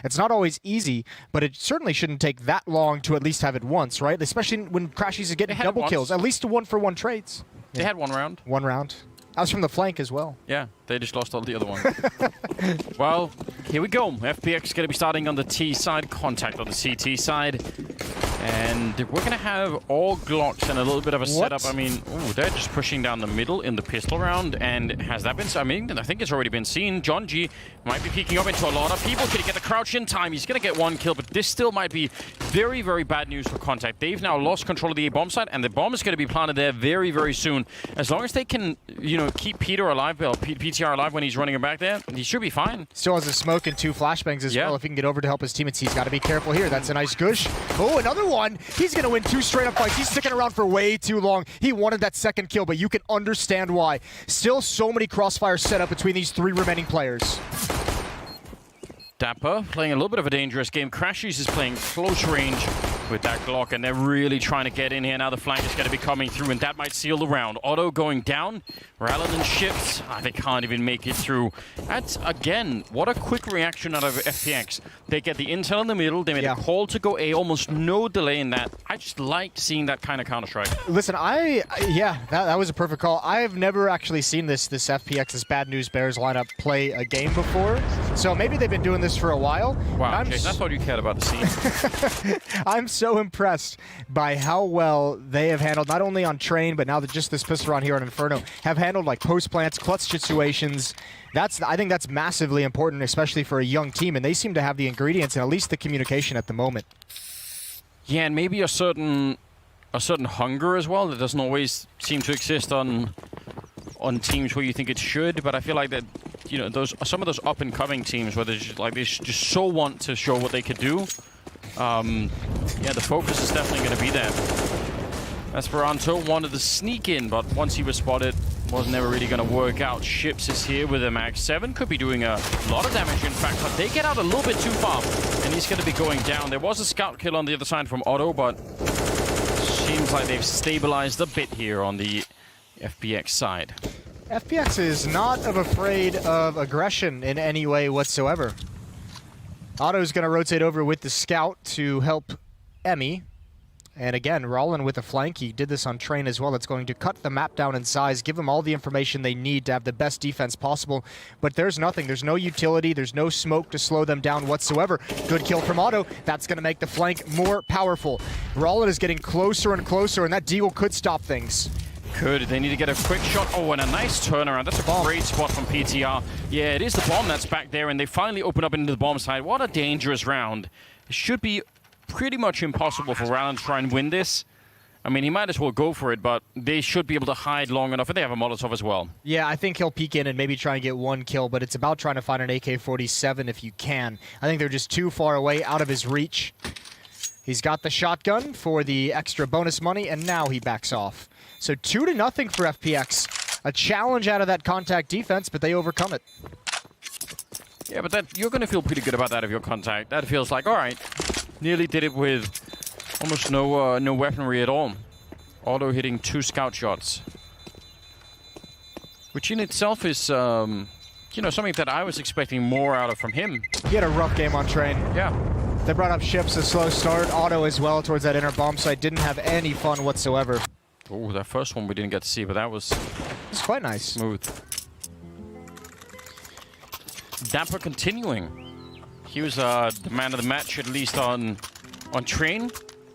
It's not always easy, but it certainly shouldn't take that long to at least have it once, right? Especially when Crashies is getting double kills, at least 1-for-1 trades. They had 1 round. 1 round. I was from the flank as well. Yeah, they just lost all the other ones. Well, here we go. FPX is going to be starting on the T side, c0ntact on the CT side. And we're going to have all Glocks and a little bit of a setup. I mean, ooh, they're just pushing down the middle in the pistol round. And has that been... I mean, I think it's already been seen. John G might be peeking up into a lot of people. Can he get the crouch in time? He's going to get 1 kill, but this still might be very, very bad news for c0ntact. They've now lost control of the A bomb site, and the bomb is going to be planted there very, very soon. As long as they can, you know, keep Peter alive, PTR alive when he's running him back there, he should be fine. Still has a smoke and 2 flashbangs as well. If he can get over to help his teammates, he's got to be careful here. That's a nice gush. Oh, another one. He's going to win 2 straight up fights. He's sticking around for way too long. He wanted that second kill, but you can understand why. Still so many crossfires set up between these 3 remaining players. Dapper playing a little bit of a dangerous game. Crashies is playing close range with that Glock, and they're really trying to get in here. Now the flank is going to be coming through, and that might seal the round. Otto going down. Ralladin shifts. They can't even make it through. That's, again, what a quick reaction out of FPX. They get the intel in the middle. They made a call to go A. Almost no delay in that. I just liked seeing that kind of Counter-Strike. Listen, yeah, that was a perfect call. I've never actually seen this FPX, this Bad News Bears lineup play a game before. So maybe they've been doing this for a while. Wow, Jason, I thought you cared about the scene. I'm so impressed by how well they have handled, not only on Train, but now that just this pistol round here on Inferno, have handled like post plants, clutch situations. I think that's massively important, especially for a young team, and they seem to have the ingredients and at least the communication at the moment. Yeah, and maybe a certain hunger as well that doesn't always seem to exist on teams where you think it should. But I feel like that, you know, some of those up and coming teams where they just so want to show what they could do. Yeah, the focus is definitely going to be there. Esperanto wanted to sneak in, but once he was spotted, was never really going to work out. Ships is here with a Mag 7, could be doing a lot of damage, in fact, but they get out a little bit too far, and he's going to be going down. There was a scout kill on the other side from Otto, but seems like they've stabilized a bit here on the FPX side. FPX is not afraid of aggression in any way whatsoever. Otto's going to rotate over with the scout to help Emmy. And again, Rollin with the flank. He did this on Train as well. It's going to cut the map down in size, give them all the information they need to have the best defense possible. But there's nothing. There's no utility. There's no smoke to slow them down whatsoever. Good kill from Otto. That's going to make the flank more powerful. Rollin is getting closer and closer, and that deagle could stop things. Could. They need to get a quick shot. Oh, and a nice turnaround. That's a great spot from PTR. Yeah, it is the bomb that's back there, and they finally open up into the bomb side. What a dangerous round. It should be pretty much impossible for Ralladin to try and win this. I mean, he might as well go for it, but they should be able to hide long enough, and they have a Molotov as well. Yeah, I think he'll peek in and maybe try and get 1 kill, but it's about trying to find an AK-47 if you can. I think they're just too far away, out of his reach. He's got the shotgun for the extra bonus money, and now he backs off. So 2-0 for FPX. A challenge out of that c0ntact defense, but they overcome it. Yeah, but you're going to feel pretty good about that if you're c0ntact. That feels like, all right, nearly did it with almost no weaponry at all. Auto hitting 2 scout shots. Which in itself is, you know, something that I was expecting more out of from him. He had a rough game on Train. Yeah. They brought up Ships, a slow start. Auto as well towards that inner bomb site. Didn't have any fun whatsoever. Oh, that first one we didn't get to see, but that was... It's quite nice. Smooth. Dapper continuing. He was the man of the match, at least on Train,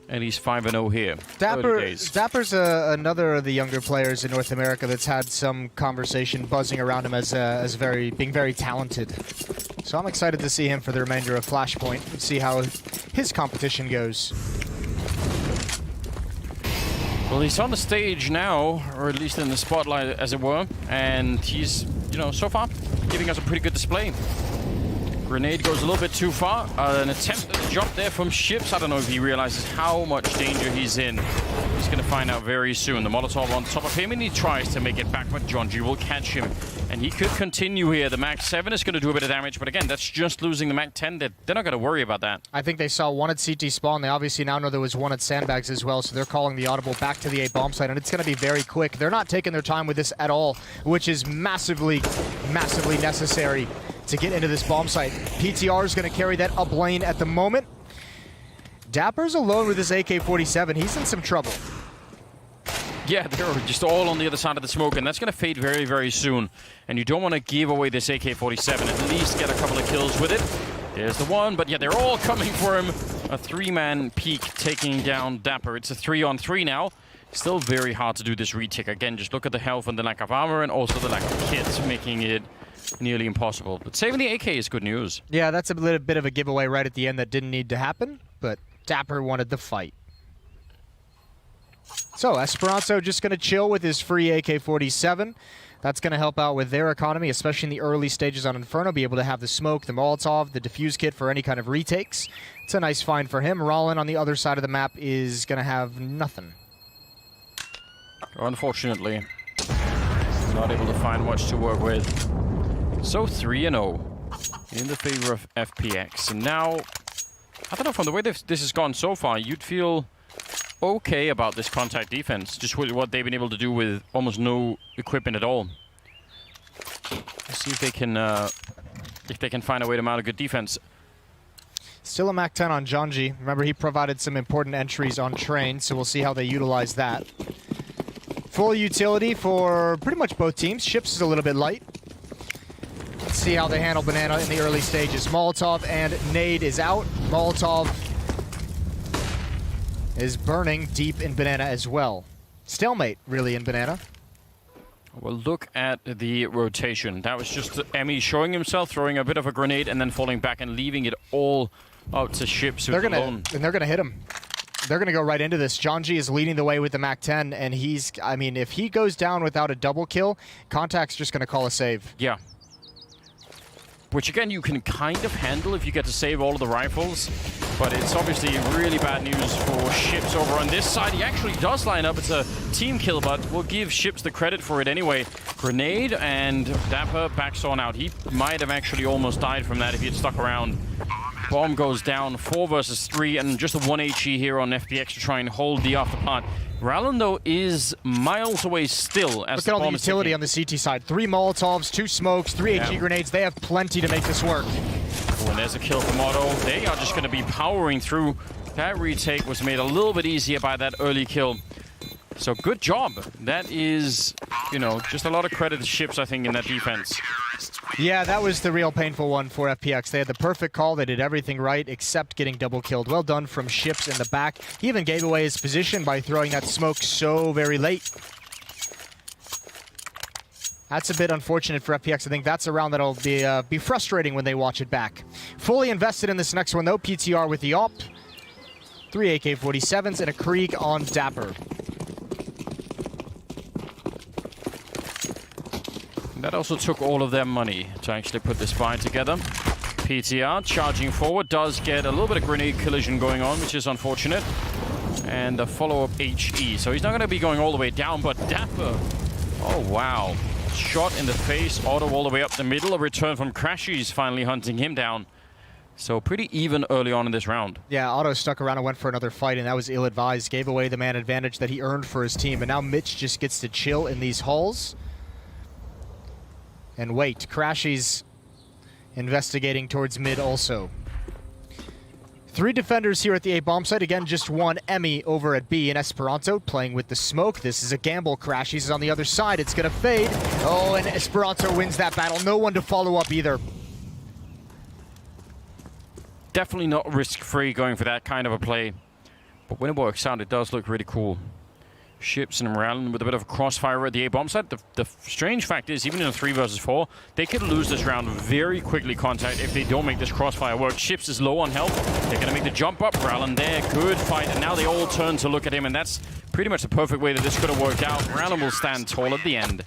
and he's 5-0 here. Dapper's another of the younger players in North America that's had some conversation buzzing around him as being very talented. So I'm excited to see him for the remainder of Flashpoint and see how his competition goes. Well, he's on the stage now, or at least in the spotlight, as it were, and he's, you know, so far giving us a pretty good display. Grenade goes a little bit too far. An attempt at a jump there from Ships. I don't know if he realizes how much danger he's in. He's going to find out very soon. The Molotov on top of him, and he tries to make it back, but John G will catch him. And he could continue here. The Mag 7 is going to do a bit of damage, but again, that's just losing the Mag 10. They're not going to worry about that. I think they saw 1 at CT spawn. They obviously now know there was 1 at Sandbags as well, so they're calling the audible back to the A bomb site, and it's going to be very quick. They're not taking their time with this at all, which is massively, massively necessary to get into this bomb site. PTR is going to carry that up lane at the moment. Dapper's alone with his AK-47. He's in some trouble. Yeah, they're just all on the other side of the smoke, and that's going to fade very, very soon. And you don't want to give away this AK-47. At least get a couple of kills with it. There's the one, but yeah, they're all coming for him. A 3-man peak taking down Dapper. It's a 3-on-3 now. Still very hard to do this retake. Again, just look at the health and the lack of armor, and also the lack of kits, making it nearly impossible. But saving the AK is good news. Yeah, that's a little bit of a giveaway right at the end that didn't need to happen, but Dapper wanted the fight. So, Esperanto just going to chill with his free AK-47. That's going to help out with their economy, especially in the early stages on Inferno. Be able to have the smoke, the Molotov, the defuse kit for any kind of retakes. It's a nice find for him. Rollin on the other side of the map is going to have nothing. Unfortunately, not able to find much to work with. So 3-0 in the favor of FPX. And now, I don't know, from the way this has gone so far, you'd feel okay about this c0ntact defense, just with what they've been able to do with almost no equipment at all. Let's see if they can find a way to mount a good defense. Still a Mac 10 on Janji. Remember, he provided some important entries on train, so we'll see how they utilize that. Full utility for pretty much both teams. Ships is a little bit light. Let's see how they handle Banana in the early stages. Molotov and Nade is out. Molotov is burning deep in Banana as well. Stalemate, really, in Banana. Well, look at the rotation. That was just Emmy showing himself, throwing a bit of a grenade, and then falling back and leaving it all out to Ships. They're gonna hit him. They're gonna go right into this. Janji is leading the way with the Mac 10, and he's, I mean, if he goes down without a double kill, c0ntact's just gonna call a save. Yeah. Which, again, you can kind of handle if you get to save all of the rifles. But it's obviously really bad news for Ships over on this side. He actually does line up. It's a team kill, but we'll give Ships the credit for it anyway. Grenade, and Dapper backs on out. He might have actually almost died from that if he had stuck around. Bomb goes down, 4 versus 3, and just a 1 HE here on FPX to try and hold the afterpart. Rallen, though, is miles away still. As look at all the utility on the CT side. 3 Molotovs, 2 smokes, 3 HE grenades. They have plenty to make this work. Oh, and there's a kill from Otto. They are just going to be powering through. That retake was made a little bit easier by that early kill. So good job. That is, you know, just a lot of credit to Ships, I think, in that defense. Yeah, that was the real painful one for FPX. They had the perfect call. They did everything right except getting double killed. Well done from Ships in the back. He even gave away his position by throwing that smoke so very late. That's a bit unfortunate for FPX. I think that's a round that'll be frustrating when they watch it back. Fully invested in this next one, though. PTR with the AWP. 3 AK-47s and a Krieg on Dapper. That also took all of their money to actually put this buy together. PTR charging forward, does get a little bit of grenade collision going on, which is unfortunate. And a follow-up HE. So he's not going to be going all the way down, but Dapper, oh wow. Shot in the face, Otto all the way up the middle. A return from Crashies finally hunting him down. So pretty even early on in this round. Yeah, Otto stuck around and went for another fight, and that was ill-advised. Gave away the man advantage that he earned for his team. And now Mitch just gets to chill in these halls. And wait, Crashies investigating towards mid also. 3 defenders here at the A bomb site. Again, just 1 Emmy over at B. And Esperanto playing with the smoke. This is a gamble. Crashies is on the other side. It's going to fade. Oh, and Esperanto wins that battle. No one to follow up either. Definitely not risk-free going for that kind of a play. But when it works out, it does look really cool. Ships and Rallen with a bit of a crossfire at the A-bomb site. The strange fact is, even in a 3 versus 4, they could lose this round very quickly, c0ntact, if they don't make this crossfire work. Ships is low on health. They're going to make the jump up. Rallen there, good fight. And now they all turn to look at him, and that's pretty much the perfect way that this could have worked out. Rallen will stand tall at the end.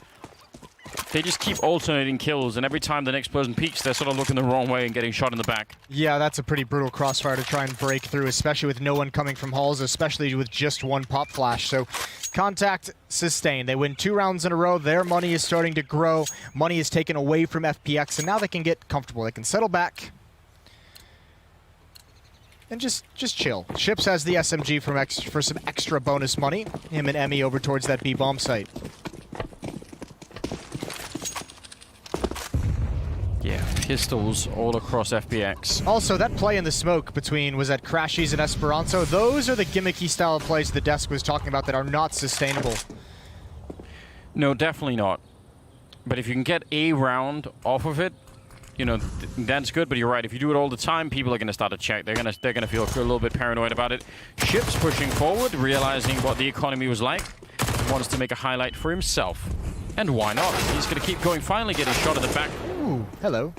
They just keep alternating kills, and every time the next person peeks, they're sort of looking the wrong way and getting shot in the back. Yeah, that's a pretty brutal crossfire to try and break through, especially with no one coming from halls, especially with just 1 pop flash. So c0ntact sustained. They win 2 rounds in a row. Their money is starting to grow. Money is taken away from FPX, and now they can get comfortable. They can settle back and just chill. Ships has the SMG for some extra bonus money. Him and Emmy over towards that B bomb site. Yeah, pistols all across FPX. Also, that play in the smoke between, was that Crashies and Esperanto? Those are the gimmicky style of plays the desk was talking about that are not sustainable. No, definitely not. But if you can get a round off of it, you know, that's good. But you're right. If you do it all the time, people are going to start to check. They're gonna feel a little bit paranoid about it. Ships pushing forward, realizing what the economy was like, wants to make a highlight for himself. And why not? He's going to keep going. Finally getting shot at the back. Ooh, hello.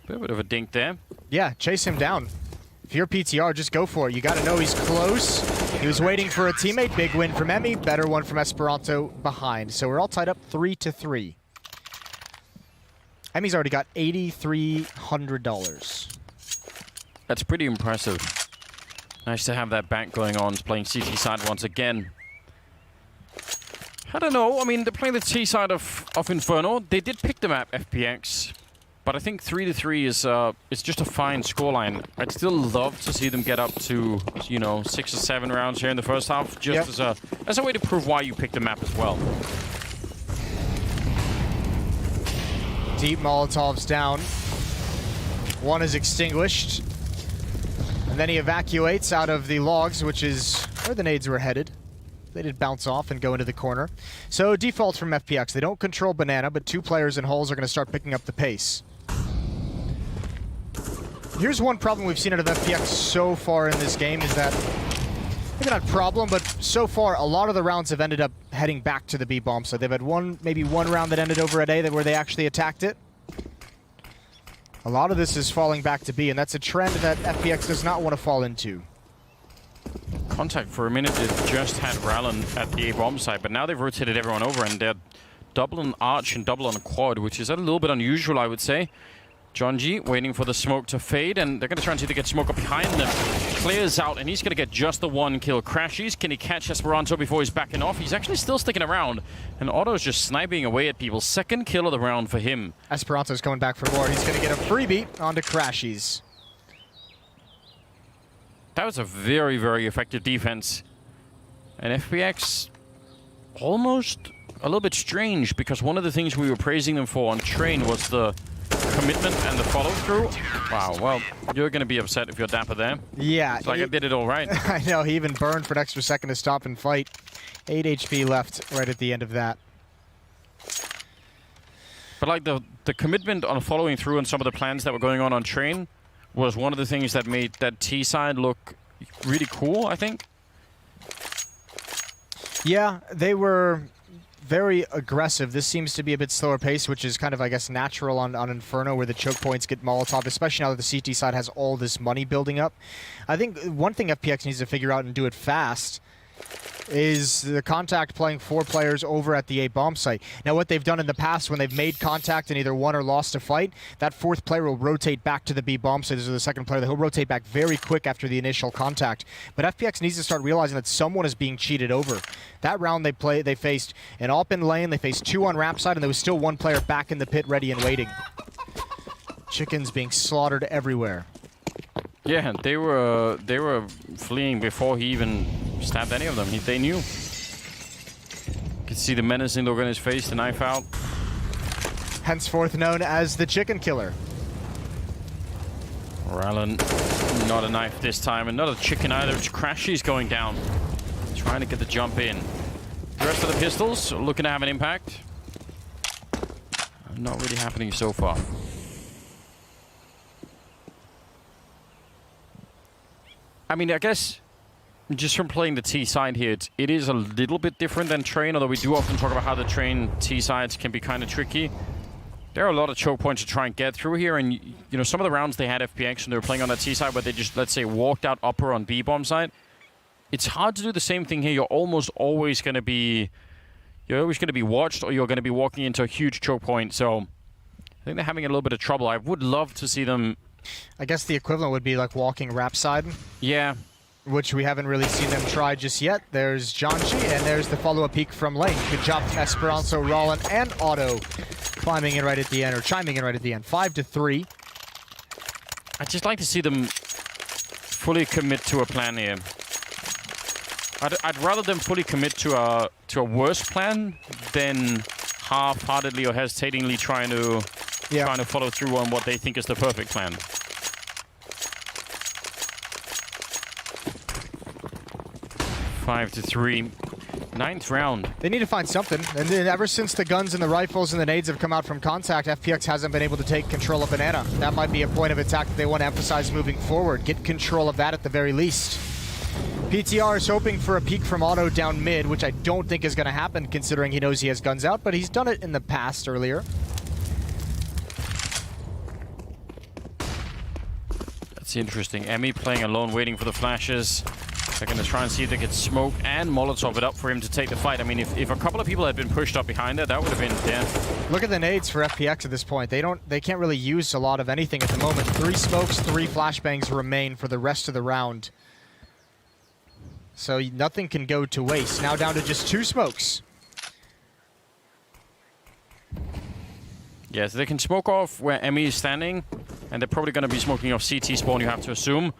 Bit of a dink there. Yeah, chase him down. If you're PTR, just go for it. You got to know he's close. He was waiting for a teammate. Big win from Emmy. Better one from Esperanto behind. So we're all tied up 3-3. Emmy's already got $8,300. That's pretty impressive. Nice to have that back going on, playing CT side once again. I don't know. I mean, they're playing the T side of Inferno. They did pick the map, FPX. But I think 3-3 is just a fine scoreline. I'd still love to see them get up to, you know, 6 or 7 rounds here in the first half, just as a way to prove why you picked the map as well. Deep Molotovs down. One is extinguished. And then he evacuates out of the logs, which is where the nades were headed. They did bounce off and go into the corner. So default from FPX. They don't control Banana, but 2 players in holes are going to start picking up the pace. Here's one problem we've seen out of FPX so far in this game is that, maybe not problem, but so far a lot of the rounds have ended up heading back to the B bomb. So they've had maybe one round that ended over at A where they actually attacked it. A lot of this is falling back to B, and that's a trend that FPX does not want to fall into. c0ntact for a minute did just had Rallen at the A bomb site, but now they've rotated everyone over and they're double on Arch and double on Quad, which is a little bit unusual, I would say. John G waiting for the smoke to fade, and they're going to try and see if they get smoke up behind them. Clears out, and he's going to get just the 1 kill. Crashies, can he catch Esperanto before he's backing off? He's actually still sticking around, and Otto's just sniping away at people. 2nd kill of the round for him. Esperanto's coming back for more. He's going to get a freebie onto Crashies. That was a very, very effective defense. And FPX almost a little bit strange, because one of the things we were praising them for on Train was the commitment and the follow-through. Wow, well, you're going to be upset if you're Dapper there. Yeah. It's like I did it all right. I know, he even burned for an extra second to stop and fight. 8 HP left right at the end of that. But like the commitment on following through on some of the plans that were going on Train was one of the things that made that T side look really cool, I think. Yeah, they were very aggressive. This seems to be a bit slower pace, which is kind of, I guess, natural on Inferno, where the choke points get Molotov, especially now that the CT side has all this money building up. I think one thing FPX needs to figure out and do it fast is the c0ntact playing 4 players over at the A bomb site. Now, what they've done in the past when they've made contact and either won or lost a fight, that 4th player will rotate back to the B bomb site. This is the 2nd player. He'll rotate back very quick after the initial contact. But FPX needs to start realizing that someone is being cheated over. That round they faced an AWP in lane, they faced 2 on ramp side, and there was still 1 player back in the pit ready and waiting. Chickens being slaughtered everywhere. Yeah, they were fleeing before he even stabbed any of them. They knew. You could see the menacing look on his face, the knife out. Henceforth known as the Chicken Killer. Rallen, not a knife this time, and not a chicken either. It's Crashies going down, trying to get the jump in. The rest of the pistols looking to have an impact. Not really happening so far. I mean, I guess just from playing the T side here, it is a little bit different than Train, although we do often talk about how the Train T sides can be kind of tricky. There are a lot of choke points to try and get through here, and you know, some of the rounds they had FPX and they were playing on that T side where they just, let's say, walked out upper on B bomb side. It's hard to do the same thing here. You're always going to be watched, or you're going to be walking into a huge choke point. So I think they're having a little bit of trouble. I would love to see them. I guess the equivalent would be like walking rap side. Yeah. Which we haven't really seen them try just yet. There's Janji, and there's the follow-up peek from lane. Good job from Esperanto, Rallen, and Otto climbing in right at the end, or chiming in right at the end. 5-3. I'd just like to see them fully commit to a plan here. I'd rather them fully commit to a worse plan than half-heartedly or hesitatingly trying to trying to follow through on what they think is the perfect plan. Five to 3. 9th round. They need to find something. And then ever since the guns and the rifles and the nades have come out from Contact, FPX hasn't been able to take control of Banana. That might be a point of attack that they want to emphasize moving forward. Get control of that at the very least. PTR is hoping for a peek from Otto down mid, which I don't think is going to happen considering he knows he has guns out, but he's done it in the past earlier. That's interesting. Emmy playing alone, waiting for the flashes. They're going to try and see if they can smoke and Molotov it up for him to take the fight. I mean, if a couple of people had been pushed up behind it, that would have been death. Look at the nades for FPX at this point. They can't really use a lot of anything at the moment. 3 smokes, 3 flashbangs remain for the rest of the round. So nothing can go to waste. Now down to just 2 smokes. Yeah, so they can smoke off where Emmy is standing, and they're probably going to be smoking off CT spawn, you have to assume.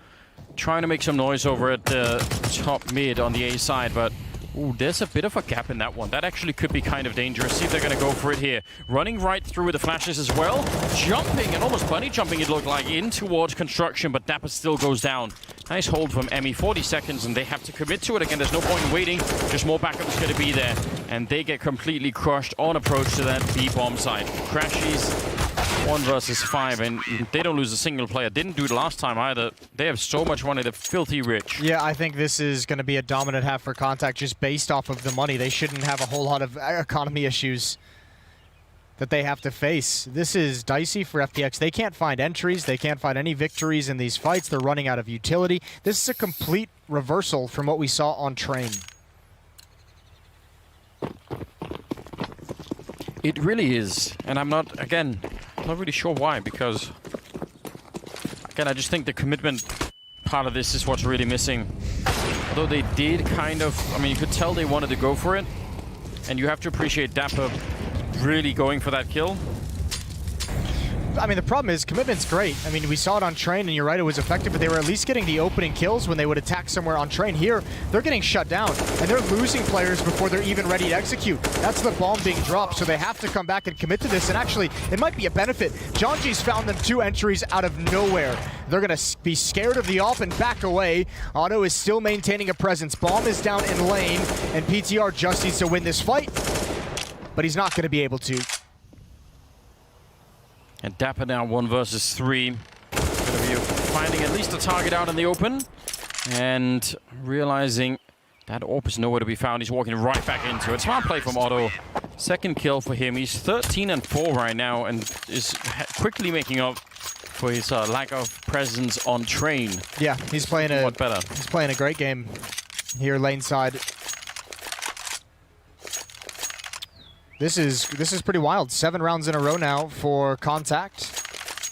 Trying to make some noise over at the top mid on the A side, but ooh, there's a bit of a gap in that one. That actually could be kind of dangerous. See if they're going to go for it here. Running right through with the flashes as well. Jumping, and almost bunny jumping it looked like, in towards construction, but Dapper still goes down. Nice hold from Emmy. 40 seconds, and they have to commit to it again. There's no point in waiting. Just more backup is going to be there. And they get completely crushed on approach to that B-bomb side. Crashies. 1 versus 5, and they don't lose a single player. Didn't do it last time either. They have so much money. They're filthy rich. Yeah, I think this is going to be a dominant half for Contact just based off of the money. They shouldn't have a whole lot of economy issues that they have to face. This is dicey for FPX. They can't find entries. They can't find any victories in these fights. They're running out of utility. This is a complete reversal from what we saw on Train. It really is. And I'm not really sure why, because again, I just think the commitment part of this is what's really missing. Although they did kind of, I mean, you could tell they wanted to go for it, and you have to appreciate Dapper really going for that kill. I mean, the problem is commitment's great. I mean, we saw it on Train, and you're right, it was effective, but they were at least getting the opening kills when they would attack somewhere on Train. Here, they're getting shut down, and they're losing players before they're even ready to execute. That's the bomb being dropped, so they have to come back and commit to this, and actually, it might be a benefit. John G's found them 2 entries out of nowhere. They're going to be scared of the AWP and back away. Otto is still maintaining a presence. Bomb is down in lane, and PTR just needs to win this fight, but he's not going to be able to. And Dapper now 1 versus 3. Going to be finding at least a target out in the open. And realizing that AWP is nowhere to be found. He's walking right back into it. Smart play from Otto. 2nd kill for him. He's 13 and 4 right now and is quickly making up for his lack of presence on Train. Yeah, he's playing better. He's playing a great game here lane side. This is pretty wild. 7 rounds in a row now for Contact.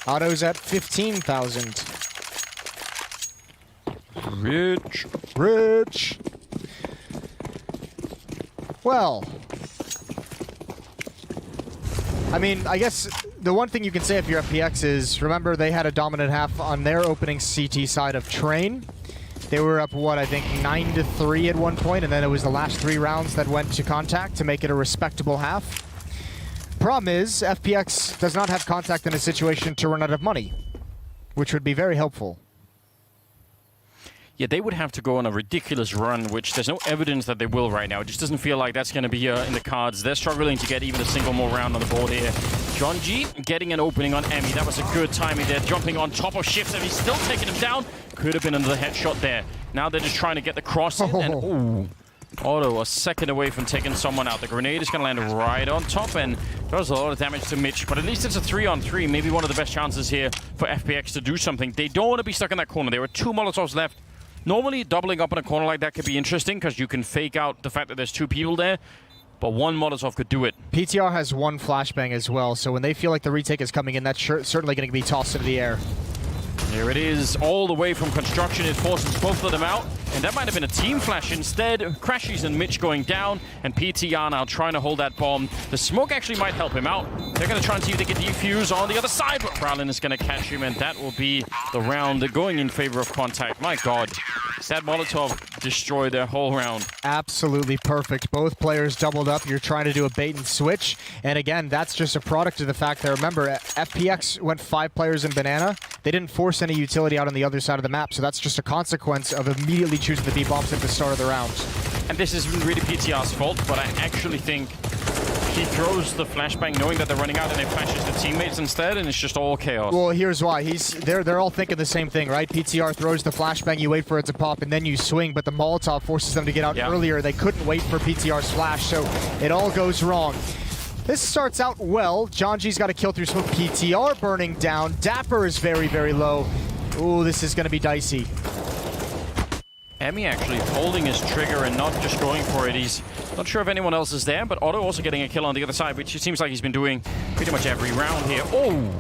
Otto's at 15,000. Rich. Well, I mean, I guess the one thing you can say if you're FPX is, remember they had a dominant half on their opening CT side of Train. They were up, what, I think 9-3 at one point, and then it was the last 3 rounds that went to Contact to make it a respectable half. Problem is, FPX does not have Contact in a situation to run out of money, which would be very helpful. Yeah, they would have to go on a ridiculous run, which there's no evidence that they will right now. It just doesn't feel like that's going to be in the cards. They're struggling to get even a single more round on the board here. John G getting an opening on Emmy. That was a good timing there. Jumping on top of Shifts, and he's still taking him down. Could have been another headshot there. Now they're just trying to get the cross in, and ooh, Otto a second away from taking someone out. The grenade is going to land right on top, and does a lot of damage to Mitch, but at least it's a 3-on-3. Maybe one of the best chances here for FPX to do something. They don't want to be stuck in that corner. There were 2 Molotovs left. Normally, doubling up in a corner like that could be interesting because you can fake out the fact that there's 2 people there, but 1 Molotov could do it. PTR has 1 flashbang as well, so when they feel like the retake is coming in, that's certainly going to be tossed into the air. Here it is, all the way from construction. It forces both of them out, and that might have been a team flash instead. Crashies and Mitch going down, and PTR now trying to hold that bomb. The smoke actually might help him out. They're going to try and see if they can defuse on the other side, but Browlin is going to catch him, and that will be the round going in favor of Contact. My God, That Molotov destroyed their whole round. Absolutely perfect. Both players doubled up. You're trying to do a bait and switch. And again, that's just a product of the fact that, remember, FPX went 5 players in Banana. They didn't force any utility out on the other side of the map, so that's just a consequence of immediately choosing the B bombs at the start of the round. And this isn't really PTR's fault, but I actually think he throws the flashbang knowing that they're running out and it flashes the teammates instead, and it's just all chaos. Well, here's why. They're all thinking the same thing, right? PTR throws the flashbang, you wait for it to pop, and then you swing, but the Molotov forces them to get out earlier. They couldn't wait for PTR's flash, so it all goes wrong. This starts out well. Janji's got a kill through smoke. PTR burning down. Dapper is very, very low. Ooh, this is going to be dicey. Emmy actually holding his trigger and not just going for it. He's not sure if anyone else is there, but Otto also getting a kill on the other side, which it seems like he's been doing pretty much every round here. Oh,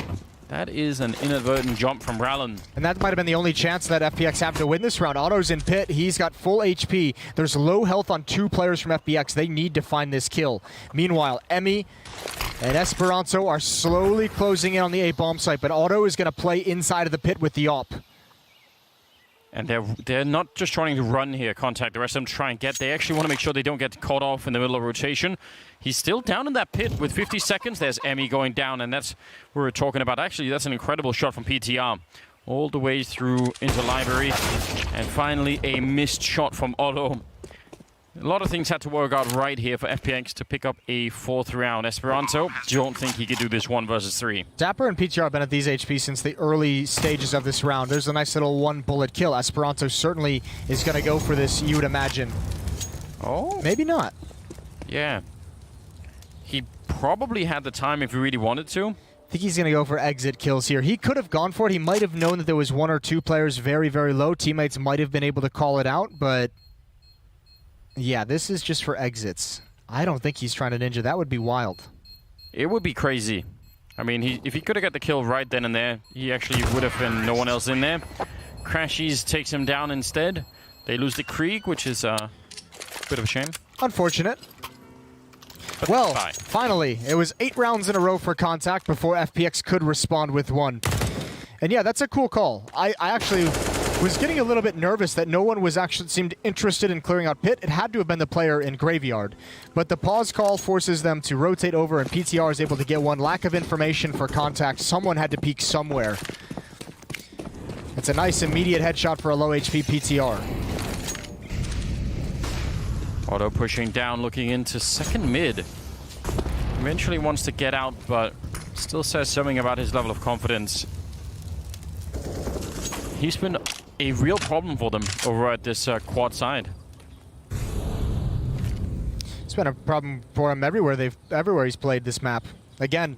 that is an inadvertent jump from Rallen. And that might have been the only chance that FPX have to win this round. Otto's in pit. He's got full HP. There's low health on 2 players from FPX. They need to find this kill. Meanwhile, Emmy and Esperanto are slowly closing in on the A bomb site, but Otto is going to play inside of the pit with the op. And they're not just trying to run here, c0ntact. The rest of them try and get. They actually want to make sure they don't get caught off in the middle of rotation. He's still down in that pit with 50 seconds. There's Emmy going down, and that's what we're talking about. Actually, that's an incredible shot from PTR. All the way through into library. And finally, a missed shot from Otto. A lot of things had to work out right here for FPX to pick up a 4th round. Esperanto, don't think he could do this 1 versus 3. Dapper and PTR have been at these HP since the early stages of this round. There's a nice little 1-bullet kill. Esperanto certainly is going to go for this, you would imagine. Oh. Maybe not. Yeah. He probably had the time if he really wanted to. I think he's going to go for exit kills here. He could have gone for it. He might have known that there was 1 or 2 players very, very low. Teammates might have been able to call it out, but yeah, this is just for exits. I don't think he's trying to ninja. That would be wild. It would be crazy. I mean, if he could have got the kill right then and there, he actually would have been no one else in there. Crashies takes him down instead. They lose the Krieg, which is a bit of a shame. Unfortunate. But well, finally, it was 8 rounds in a row for c0ntact before FPX could respond with 1. And yeah, that's a cool call. I actually was getting a little bit nervous that no one was actually seemed interested in clearing out pit. It had to have been the player in Graveyard. But the pause call forces them to rotate over, and PTR is able to get 1. Lack of information for c0ntact. Someone had to peek somewhere. It's a nice immediate headshot for a low HP PTR. Otto pushing down, looking into second mid. Eventually wants to get out, but still says something about his level of confidence. He's been a real problem for them over at this quad side. It's been a problem for him everywhere he's played this map. Again,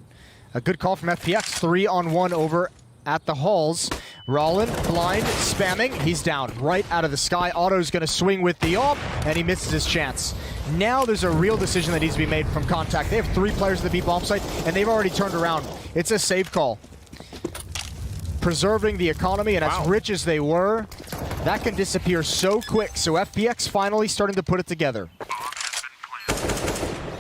a good call from FPX. 3-on-1 over at the halls. Rollin, blind, spamming. He's down right out of the sky. Otto's going to swing with the op, and he misses his chance. Now there's a real decision that needs to be made from c0ntact. They have 3 players at the B bomb site, and they've already turned around. It's a save call. Preserving the economy, and as rich as they were, that can disappear so quick. So FPX finally starting to put it together.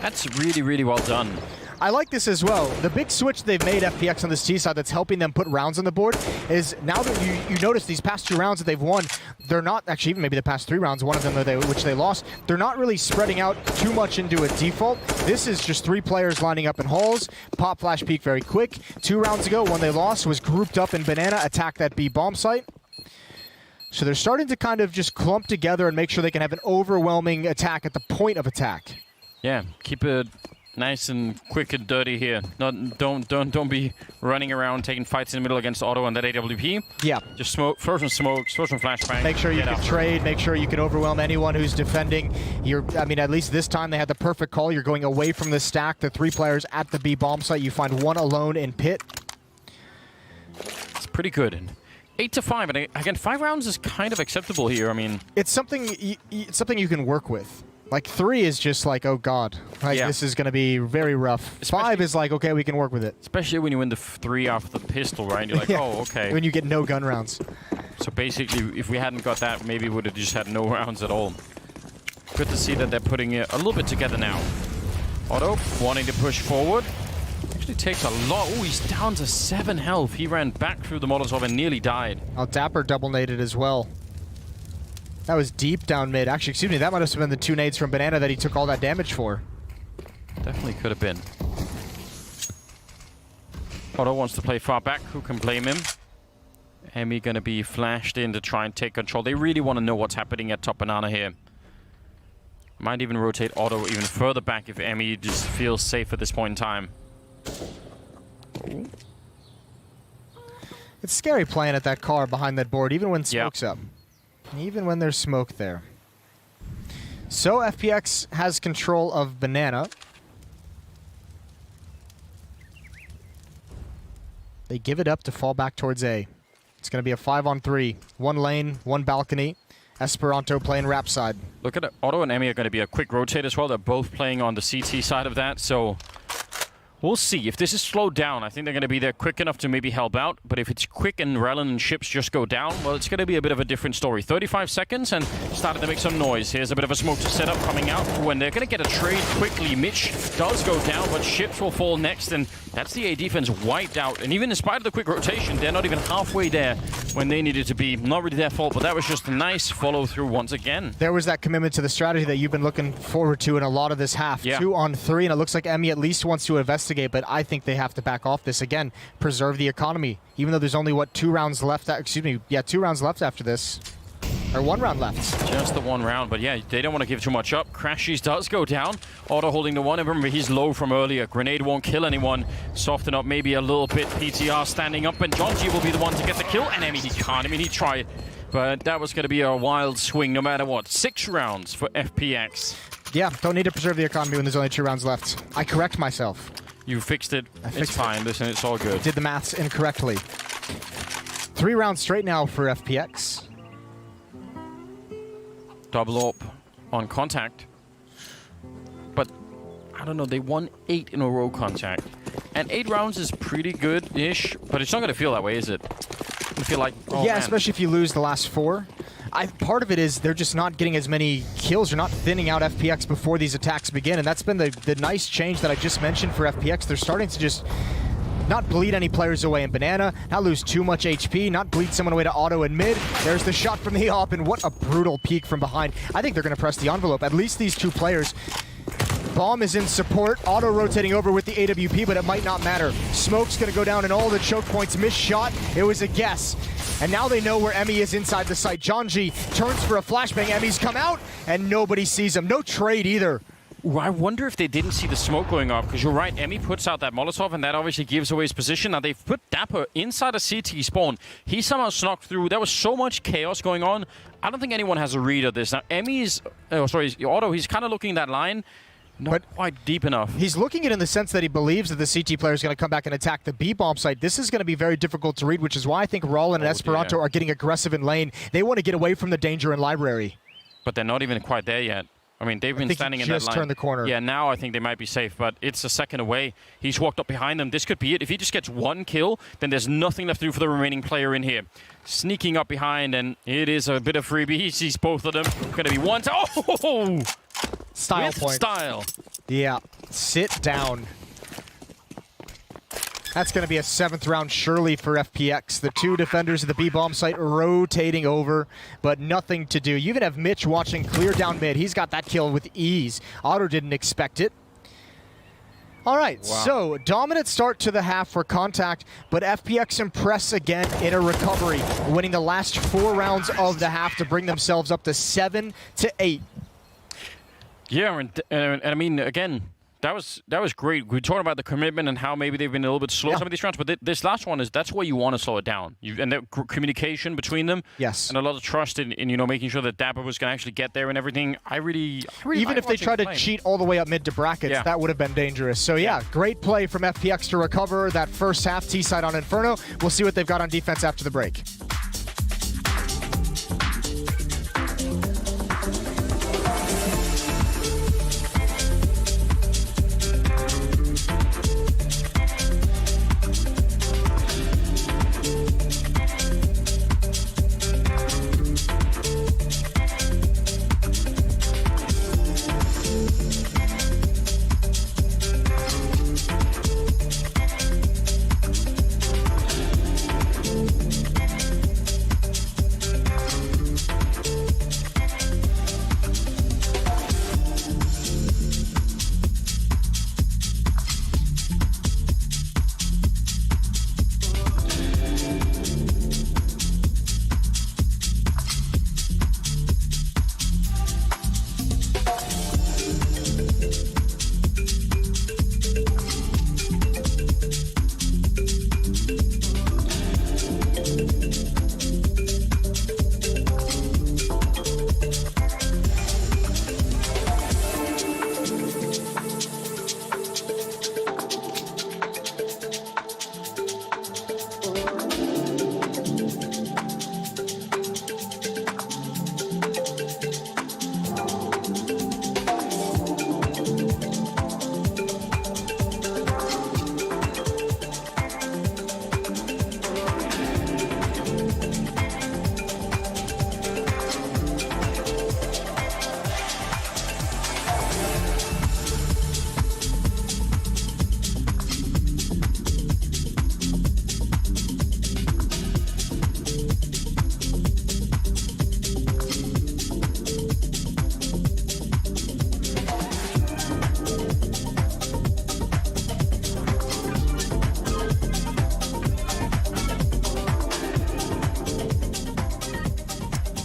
That's really, really well done. I like this as well. The big switch they've made FPX on this T side that's helping them put rounds on the board is now that you notice these past 2 rounds that they've won, they're not, actually even maybe the past 3 rounds, one of them which they lost, they're not really spreading out too much into a default. This is just 3 players lining up in halls, pop, flash, peek very quick. 2 rounds ago, when they lost, was grouped up in Banana, attack that B bomb site. So they're starting to kind of just clump together and make sure they can have an overwhelming attack at the point of attack. Yeah, keep it nice and quick and dirty here. Don't be running around taking fights in the middle against Otto and that AWP. Yeah. Just smoke, throw some smokes, throw some flashbang. Make sure you can trade, make sure you can overwhelm anyone who's defending. I mean, at least this time they had the perfect call. You're going away from the stack, the 3 players at the B bomb site. You find 1 alone in pit. It's pretty good. And 8-5, and again, 5 rounds is kind of acceptable here. I mean, it's something you can work with. Like 3 is just like, oh god, like this is going to be very rough. Especially 5 is like, okay, we can work with it. Especially when you win the 3 off the pistol, right? You're like, oh, okay. When you get no gun rounds. So basically, if we hadn't got that, maybe we would have just had no rounds at all. Good to see that they're putting it a little bit together now. Otto wanting to push forward. Actually takes a lot. Oh, he's down to 7 health. He ran back through the Molotov and nearly died. Oh, Dapper double naded as well. That was deep down mid. Actually, excuse me, that might have been the 2 nades from Banana that he took all that damage for. Definitely could have been. Otto wants to play far back. Who can blame him? Emmy going to be flashed in to try and take control. They really want to know what's happening at top Banana here. Might even rotate Otto even further back if Emmy just feels safe at this point in time. Ooh. It's scary playing at that car behind that board, even when smoke's up. Even when there's smoke there. So FPX has control of Banana. They give it up to fall back towards A. It's going to be a 5-on-3. 1 lane, 1 balcony. Esperanto playing rap side. Look at it. Otto and Emmy are going to be a quick rotate as well. They're both playing on the CT side of that, so we'll see. If this is slowed down, I think they're going to be there quick enough to maybe help out. But if it's quick and Rellin and ships just go down, well, it's going to be a bit of a different story. 35 seconds and started to make some noise. Here's a bit of a smoke to set up coming out when they're going to get a trade quickly. Mitch does go down, but ships will fall next, and that's the A defense wiped out. And even in spite of the quick rotation, they're not even halfway there when they needed to be. Not really their fault, but that was just a nice follow-through once again. There was that commitment to the strategy that you've been looking forward to in a lot of this half. Yeah. 2-on-3, and it looks like Emmy at least wants to investigate, but I think they have to back off this again. Preserve the economy. Even though there's only, what, 2 rounds left? Excuse me, yeah, 2 rounds left after this. Or 1 round left. Just the 1 round, but yeah, they don't want to give too much up. Crashies does go down. Otto holding the 1, and remember, he's low from earlier. Grenade won't kill anyone. Soften up maybe a little bit. PTR standing up, and Jonji will be the one to get the kill. And Emmy, he can't. I mean, he tried, but that was going to be a wild swing no matter what. 6 rounds for FPX. Yeah, don't need to preserve the economy when there's only 2 rounds left. I correct myself. You fixed it. It's fine. Listen, it's all good. Did the maths incorrectly. 3 rounds straight now for FPX. Double AWP on contact. But, I don't know, they won 8 in a row contact. And 8 rounds is pretty good-ish, but it's not going to feel that way, is it? I feel like, oh, yeah, man. Especially if you lose the last 4. Part of it is they're just not getting as many kills. They're not thinning out FPX before these attacks begin, and that's been the nice change that I just mentioned for FPX. They're starting to just not bleed any players away in Banana, not lose too much HP, not bleed someone away to Otto in mid. There's the shot from the AWP, and what a brutal peek from behind. I think they're going to press the envelope. At least these 2 players. Bomb is in support. Otto rotating over with the AWP, but it might not matter. Smoke's going to go down in all the choke points. Missed shot. It was a guess. And now they know where Emmy is inside the site. Jonji turns for a flashbang. Emmy's come out, and nobody sees him. No trade either. Ooh, I wonder if they didn't see the smoke going off, because you're right, Emmy puts out that Molotov, and that obviously gives away his position. Now, they've put Dapper inside a CT spawn. He somehow snuck through. There was so much chaos going on. I don't think anyone has a read of this. Now, Otto, he's kind of looking at that line. Not quite deep enough. He's looking at it in the sense that he believes that the CT player is going to come back and attack the B-bomb site. This is going to be very difficult to read, which is why I think Rollin and Esperanto are getting aggressive in lane. They want to get away from the danger in library. But they're not even quite there yet. I mean, they've been standing in that line. Just turned the corner. Yeah, now I think they might be safe, but it's a second away. He's walked up behind them. This could be it. If he just gets 1 kill, then there's nothing left to do for the remaining player in here. Sneaking up behind, and it is a bit of freebie. He sees both of them. Going to be 1. Oh! Style With point. style. Yeah. Sit down. That's going to be a 7th round surely for FPX. The 2 defenders of the B-bomb site rotating over, but nothing to do. You even have Mitch watching clear down mid. He's got that kill with ease. Otto didn't expect it. All right, wow. So dominant start to the half for Contact, but FPX impress again in a recovery, winning the last 4 rounds of the half to bring themselves up to 7-8. Yeah, and I mean, again, that was great. We talked about the commitment and how maybe they've been a little bit slow some of these rounds, but this last one that's where you want to slow it down. And the communication between them, yes, and a lot of trust in making sure that Dapper was going to actually get there and everything. I really even if they tried to cheat all the way up mid to brackets, that would have been dangerous. So yeah, great play from FPX to recover that first half T-side on Inferno. We'll see what they've got on defense after the break.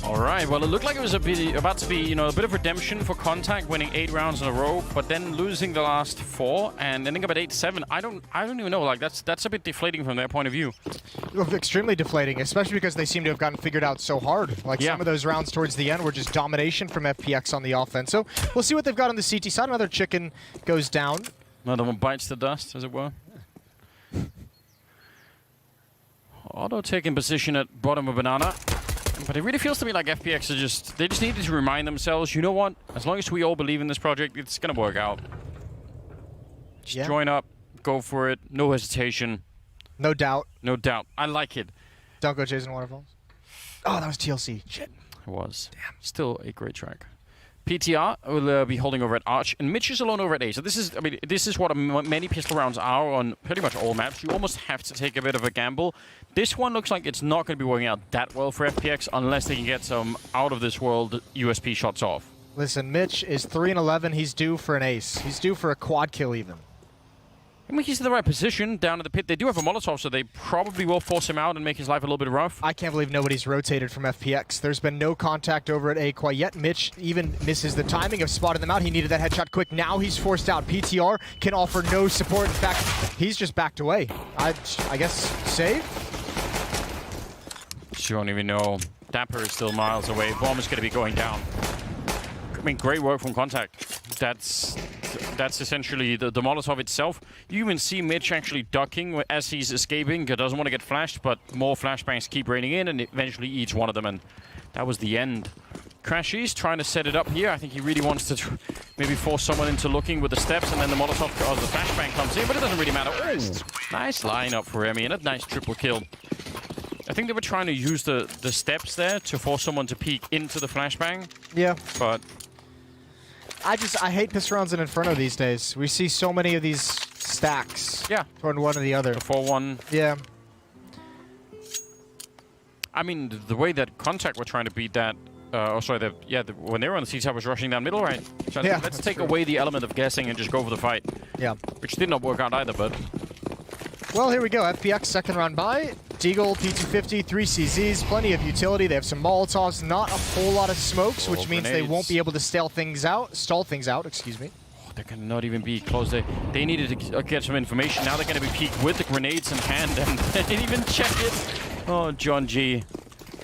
All right. Well, it looked like it was about to be, you know, a bit of redemption for c0ntact, winning 8 rounds in a row, but then losing the last 4 and ending up at 8-7. I don't even know. Like that's a bit deflating from their point of view. Extremely deflating, especially because they seem to have gotten figured out so hard. Like some of those rounds towards the end were just domination from FPX on the offense. So we'll see what they've got on the CT side. Another chicken goes down. Another one bites the dust, as it were. Auto taking position at bottom of banana. But it really feels to me like FPX are they just needed to remind themselves, you know what? As long as we all believe in this project, it's going to work out. Just join up, go for it, no hesitation. No doubt. No doubt. I like it. Don't go chasing waterfalls. Oh, that was TLC. Shit. It was. Damn. Still a great track. PTR will be holding over at Arch, and Mitch is alone over at A. So this is what many pistol rounds are on pretty much all maps. You almost have to take a bit of a gamble. This one looks like it's not going to be working out that well for FPX unless they can get some out-of-this-world USP shots off. Listen, Mitch is 3-11. He's due for an ace. He's due for a quad kill even. I mean, he's in the right position down at the pit. They do have a Molotov, so they probably will force him out and make his life a little bit rough. I can't believe nobody's rotated from FPX. There's been no contact over at A quite yet. Mitch even misses the timing of spotting them out. He needed that headshot quick. Now he's forced out. PTR can offer no support. In fact, he's just backed away. I guess save? You don't even know. Dapper is still miles away. Bomb is going to be going down. I mean, great work from c0ntact. That's essentially the Molotov itself. You even see Mitch actually ducking as he's escaping. He doesn't want to get flashed, but more flashbangs keep raining in, and eventually eats one of them, and that was the end. Crashies trying to set it up here. I think he really wants to maybe force someone into looking with the steps, and then the Molotov or the flashbang comes in, but it doesn't really matter. Ooh, nice lineup for Emmy, and a nice triple kill. I think they were trying to use the steps there to force someone to peek into the flashbang. Yeah. But I hate pistol rounds in Inferno these days. We see so many of these stacks. Yeah. Toward one or the other. The 4-1. Yeah. I mean, the way that c0ntact were trying to beat that, when they were on the C-side was rushing down middle, right? So yeah, let's take away the element of guessing and just go for the fight. Yeah. Which did not work out either, but... Well, here we go. FPX second round by. Deagle, P250, 3 CZs, plenty of utility. They have some Molotovs, not a whole lot of smokes, which means they won't be able to stall things out, excuse me. Oh, they cannot even be close. They needed to get some information. Now they're going to be peeked with the grenades in hand, and they didn't even check it. Oh, John G.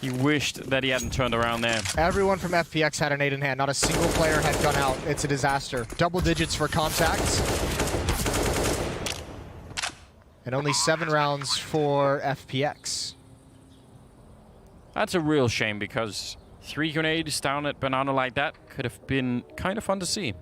He wished that he hadn't turned around there. Everyone from FPX had an 8 in hand. Not a single player had gone out. It's a disaster. Double digits for c0ntact. And only 7 rounds for FPX. That's a real shame, because 3 grenades down at Banana like that could have been kind of fun to see.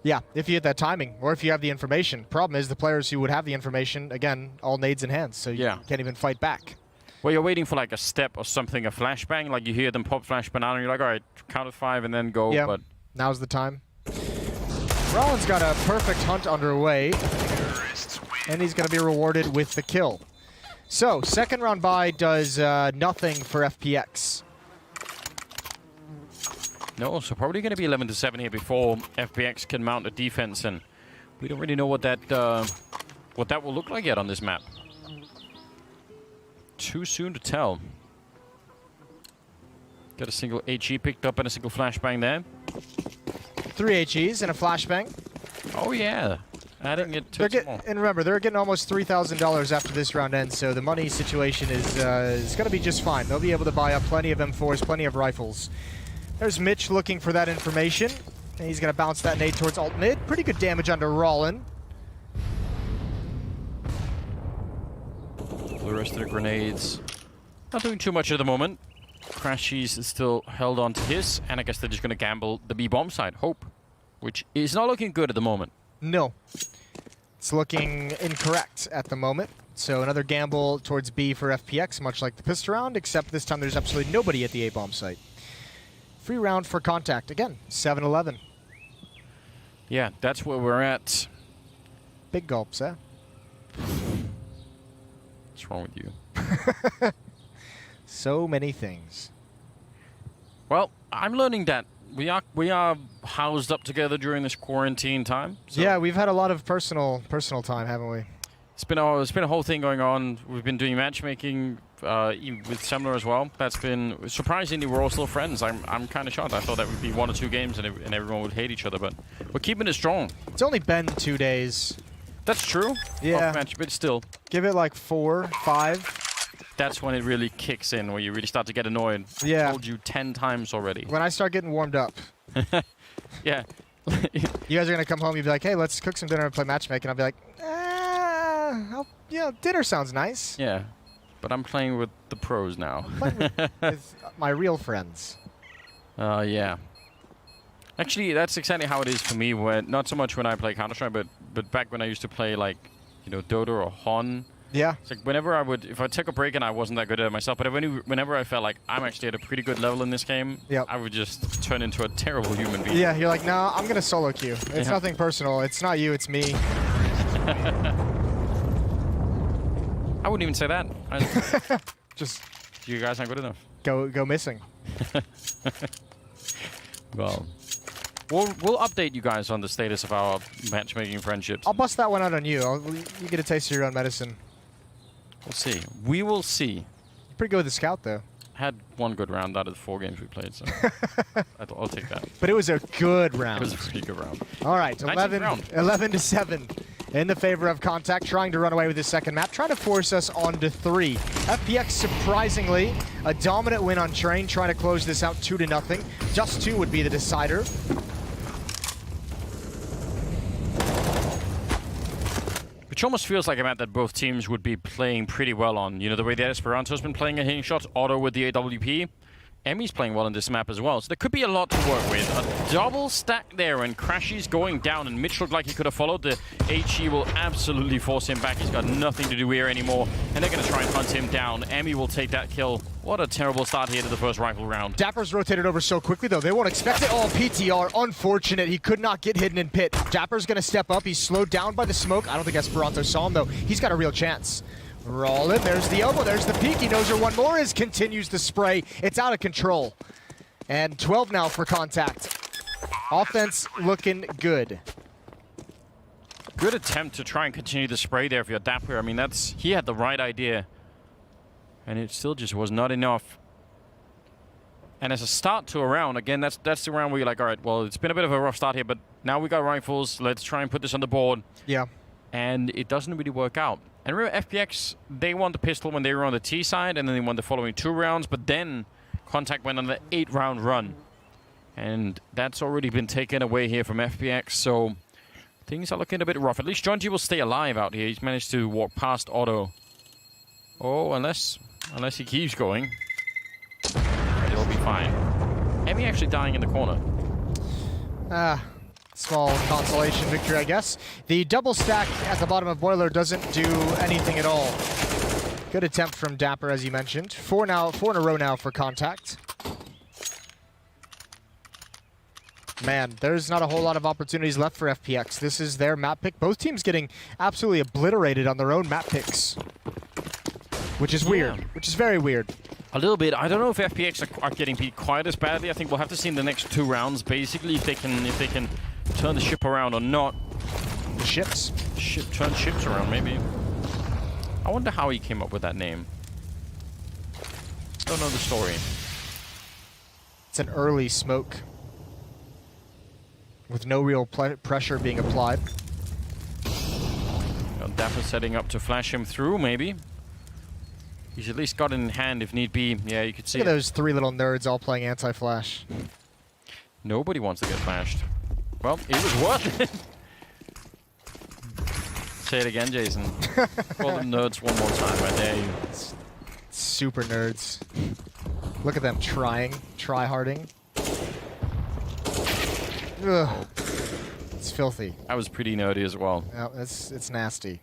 Yeah, if you had that timing, or if you have the information. Problem is, the players who would have the information, again, all nades in hands, so you can't even fight back. Well, you're waiting for like a step or something, a flashbang, like you hear them pop flash Banana, and you're like, all right, count of 5 and then go, but... Now's the time. Rollins got a perfect hunt underway, and he's going to be rewarded with the kill. So, second round buy does nothing for FPX. No, so probably going to be 11-7 here before FPX can mount a defense, and we don't really know what that will look like yet on this map. Too soon to tell. Got a single HE picked up and a single flashbang there. 3 HEs and a flashbang. Oh yeah, adding it to and remember, they're getting almost $3,000 after this round ends, so the money situation is going to be just fine. They'll be able to buy up plenty of M4s, plenty of rifles. There's Mitch looking for that information, and he's going to bounce that nade towards alt mid. Pretty good damage under Rollin. The rest of the grenades not doing too much at the moment. Crashies is still held on to his, and I guess they're just going to gamble the B-bomb side, Hope, which is not looking good at the moment. No. It's looking incorrect at the moment. So another gamble towards B for FPX, much like the pistol round, except this time there's absolutely nobody at the A-bomb site. Free round for c0ntact. Again, 7-11. Yeah, that's where we're at. Big gulps, eh? What's wrong with you? So many things. Well, I'm learning that we are housed up together during this quarantine time. So yeah, we've had a lot of personal time, haven't we? It's been a whole thing going on. We've been doing matchmaking with Semler as well. That's been surprisingly, we're all still friends. I'm kind of shocked. I thought that would be 1 or 2 games and everyone would hate each other, but we're keeping it strong. It's only been 2 days. That's true. Yeah. Match, but still. Give it like 4, 5. That's when it really kicks in, where you really start to get annoyed. Yeah. I told you 10 times already. When I start getting warmed up. Yeah. You guys are going to come home, you'll be like, hey, let's cook some dinner and play matchmaking. I'll be like, dinner sounds nice. Yeah. But I'm playing with the pros now. with my real friends. Yeah. Actually, that's exactly how it is for me. Not so much when I play Counter-Strike, but back when I used to play, like, Dota or Hon. Yeah. It's like whenever if I took a break and I wasn't that good at it myself, but whenever I felt like I'm actually at a pretty good level in this game, yep. I would just turn into a terrible human being. Yeah, you're like, no, I'm going to solo queue. It's nothing personal. It's not you, it's me. I wouldn't even say that. Just you guys aren't good enough. Go missing. Well, we'll update you guys on the status of our matchmaking friendships. I'll bust that one out on you. You get a taste of your own medicine. We'll see. We will see. You're pretty good with the scout, though. Had 1 good round out of the 4 games we played, so I'll take that. But it was a good round. It was a pretty good round. All right, 11 to 7 in the favor of c0ntact, trying to run away with his second map, trying to force us on to 3. FPX, surprisingly, a dominant win on Train, trying to close this out 2-0. Just 2 would be the decider. Which almost feels like a map that both teams would be playing pretty well on. The way that Esperanto's been playing a hitting shot, Otto with the AWP. Emmy's playing well in this map as well, so there could be a lot to work with. A double stack there, and Crashy's going down, and Mitch looked like he could have followed. The HE will absolutely force him back. He's got nothing to do here anymore, and they're going to try and hunt him down. Emmy will take that kill. What a terrible start here to the first rifle round. Dapper's rotated over so quickly, though. They won't expect it. Oh, PTR. Unfortunate. He could not get hidden in pit. Dapper's going to step up. He's slowed down by the smoke. I don't think Esperanto saw him, though. He's got a real chance. Rollin', there's the elbow, there's the peek. He knows where one more is, continues the spray. It's out of control. And 12 now for c0ntact. Offense looking good. Good attempt to try and continue the spray there for your Dapper. I mean, he had the right idea. And it still just was not enough. And as a start to a round, again, that's the round where you're like, all right, well, it's been a bit of a rough start here, but now we got rifles. Let's try and put this on the board. Yeah. And it doesn't really work out. And remember, FPX, they won the pistol when they were on the T side, and then they won the following 2 rounds, but then c0ntact went on the 8-round run. And that's already been taken away here from FPX, so things are looking a bit rough. At least c0ntact will stay alive out here. He's managed to walk past Otto. Oh, unless he keeps going, it'll be fine. Emmy actually dying in the corner. Small consolation victory, I guess. The double stack at the bottom of Boiler doesn't do anything at all. Good attempt from Dapper, as you mentioned. 4 in a row now for c0ntact. Man, there's not a whole lot of opportunities left for FPX. This is their map pick. Both teams getting absolutely obliterated on their own map picks. Which is weird. Which is very weird. A little bit. I don't know if FPX are getting beat quite as badly. I think we'll have to see in the next 2 rounds, basically, if they can turn the ship around or not. The ships? Turn ships around, maybe. I wonder how he came up with that name. Don't know the story. It's an early smoke. With no real pressure being applied. Dapper setting up to flash him through, maybe. He's at least got it in hand if need be. Yeah, you could see Look at those 3 little nerds all playing anti-flash. Nobody wants to get flashed. Well, it was worth it. Say it again, Jason. Call them nerds one more time, I dare you. Super nerds. Look at them try-harding. Ugh. It's filthy. I was pretty nerdy as well. Oh, it's nasty.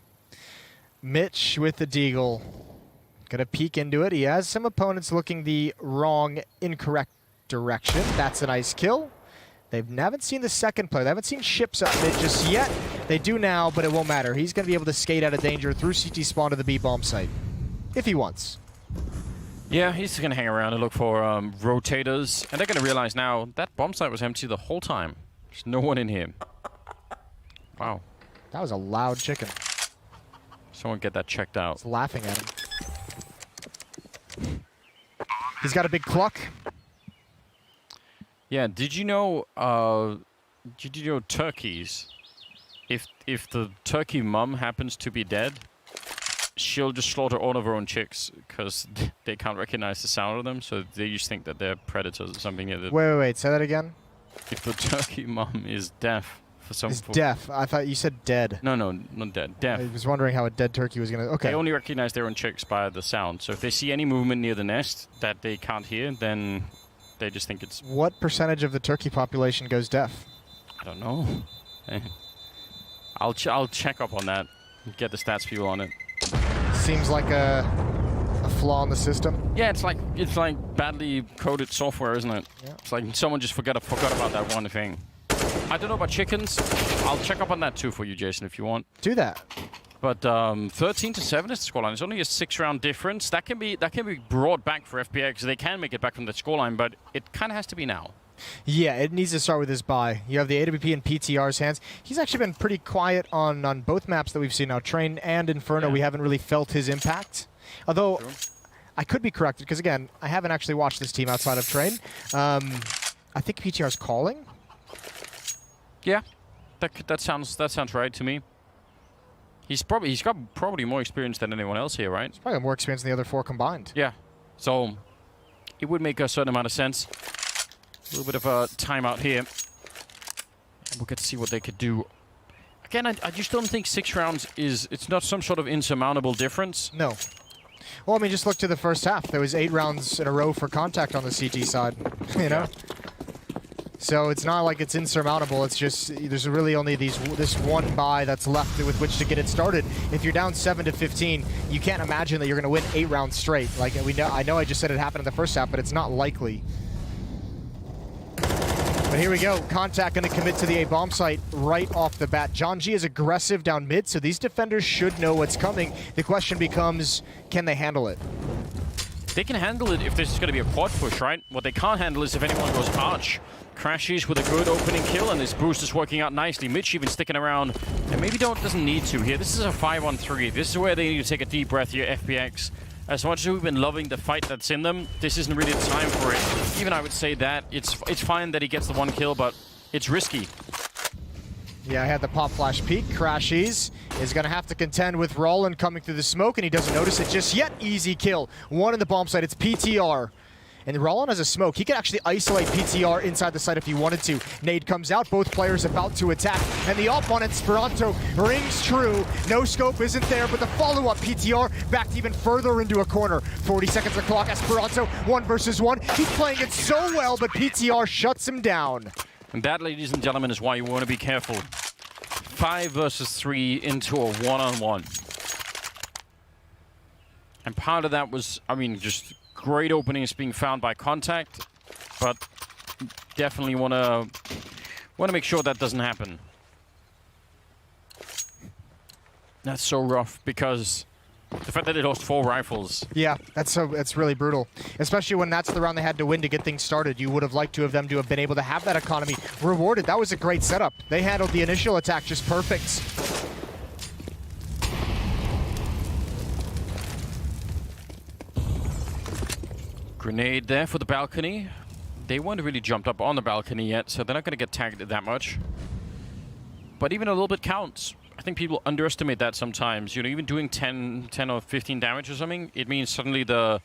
Mitch with the deagle. Gonna peek into it. He has some opponents looking the wrong, incorrect direction. That's a nice kill. They haven't seen the second player. They haven't seen ships up mid just yet. They do now, but it won't matter. He's gonna be able to skate out of danger through CT spawn to the B bomb site. If he wants. Yeah, he's gonna hang around and look for rotators. And they're gonna realize now that bomb site was empty the whole time. There's no one in here. Wow. That was a loud chicken. Someone get that checked out. He's laughing at him. He's got a big cluck. Yeah, did you know turkeys, if the turkey mum happens to be dead, she'll just slaughter all of her own chicks because they can't recognize the sound of them, so they just think that they're predators or something. Yeah, Wait, say that again? If the turkey mum is deaf for some... Is deaf. I thought you said dead. No, not dead. Deaf. I was wondering how a dead turkey was going to... Okay. They only recognize their own chicks by the sound, so if they see any movement near the nest that they can't hear, then they just think it's... What percentage of the turkey population goes deaf? I don't know. I'll check up on that and get the stats people on it. Seems like a flaw in the system. Yeah, it's like badly coded software, isn't it? Yeah. It's like someone just forgot about that one thing. I don't know about chickens. I'll check up on that too for you, Jason, if you want. Do that. But 13-7 is the scoreline. It's only a 6-round difference. That can be brought back for FPX. They can make it back from that scoreline, but it kind of has to be now. Yeah, it needs to start with his buy. You have the AWP in PTR's hands. He's actually been pretty quiet on both maps that we've seen now. Train and Inferno, we haven't really felt his impact. Although, I could be corrected, because again, I haven't actually watched this team outside of Train. I think PTR's calling. Yeah, that sounds right to me. He's got probably more experience than anyone else here, right? He's probably got more experience than the other four combined. Yeah, so it would make a certain amount of sense. A little bit of a timeout here. We'll get to see what they could do. Again, I just don't think 6 rounds it's not some sort of insurmountable difference. No. Well, I mean, just look to the first half. There was 8 rounds in a row for contact on the CT side, you know? So it's not like it's insurmountable. It's just there's really only this one buy that's left with which to get it started. If you're down 7-15, you can't imagine that you're going to win 8 rounds straight. Like I know I just said it happened in the first half, but it's not likely. But here we go. Contact going to commit to the A bomb site right off the bat. John G is aggressive down mid, so these defenders should know what's coming. The question becomes, can they handle it? They can handle it if this is going to be a quad push, right? What they can't handle is if anyone goes arch. Crashes with a good opening kill, and this boost is working out nicely. Mitch even sticking around, and maybe doesn't need to here. This is a 5-on-3. This is where they need to take a deep breath here, FPX. As much as we've been loving the fight that's in them, this isn't really the time for it. Even I would say that. It's fine that he gets the 1 kill, but it's risky. Yeah, I had the pop flash peek. Crashies is going to have to contend with Roland coming through the smoke, and he doesn't notice it just yet. Easy kill. 1 in the bomb site. It's PTR. And Roland has a smoke. He could actually isolate PTR inside the site if he wanted to. Nade comes out. Both players about to attack. And the op on Esperanto rings true. No scope isn't there, but the follow-up PTR backed even further into a corner. 40 seconds of clock. Esperanto, 1 versus 1. He's playing it so well, but PTR shuts him down. And that, ladies and gentlemen, is why you want to be careful. 5 versus 3 into a 1-on-1. And part of that was, I mean, just great openings being found by contact, but definitely want to make sure that doesn't happen. That's so rough because the fact that they lost 4 rifles. Yeah, that's really brutal. Especially when that's the round they had to win to get things started. You would have liked to have been able to have that economy rewarded. That was a great setup. They handled the initial attack just perfect. Grenade there for the balcony. They weren't really jumped up on the balcony yet, so they're not going to get tagged that much. But even a little bit counts. I think people underestimate that sometimes. You know, even doing 10 or 15 damage or something, it means suddenly the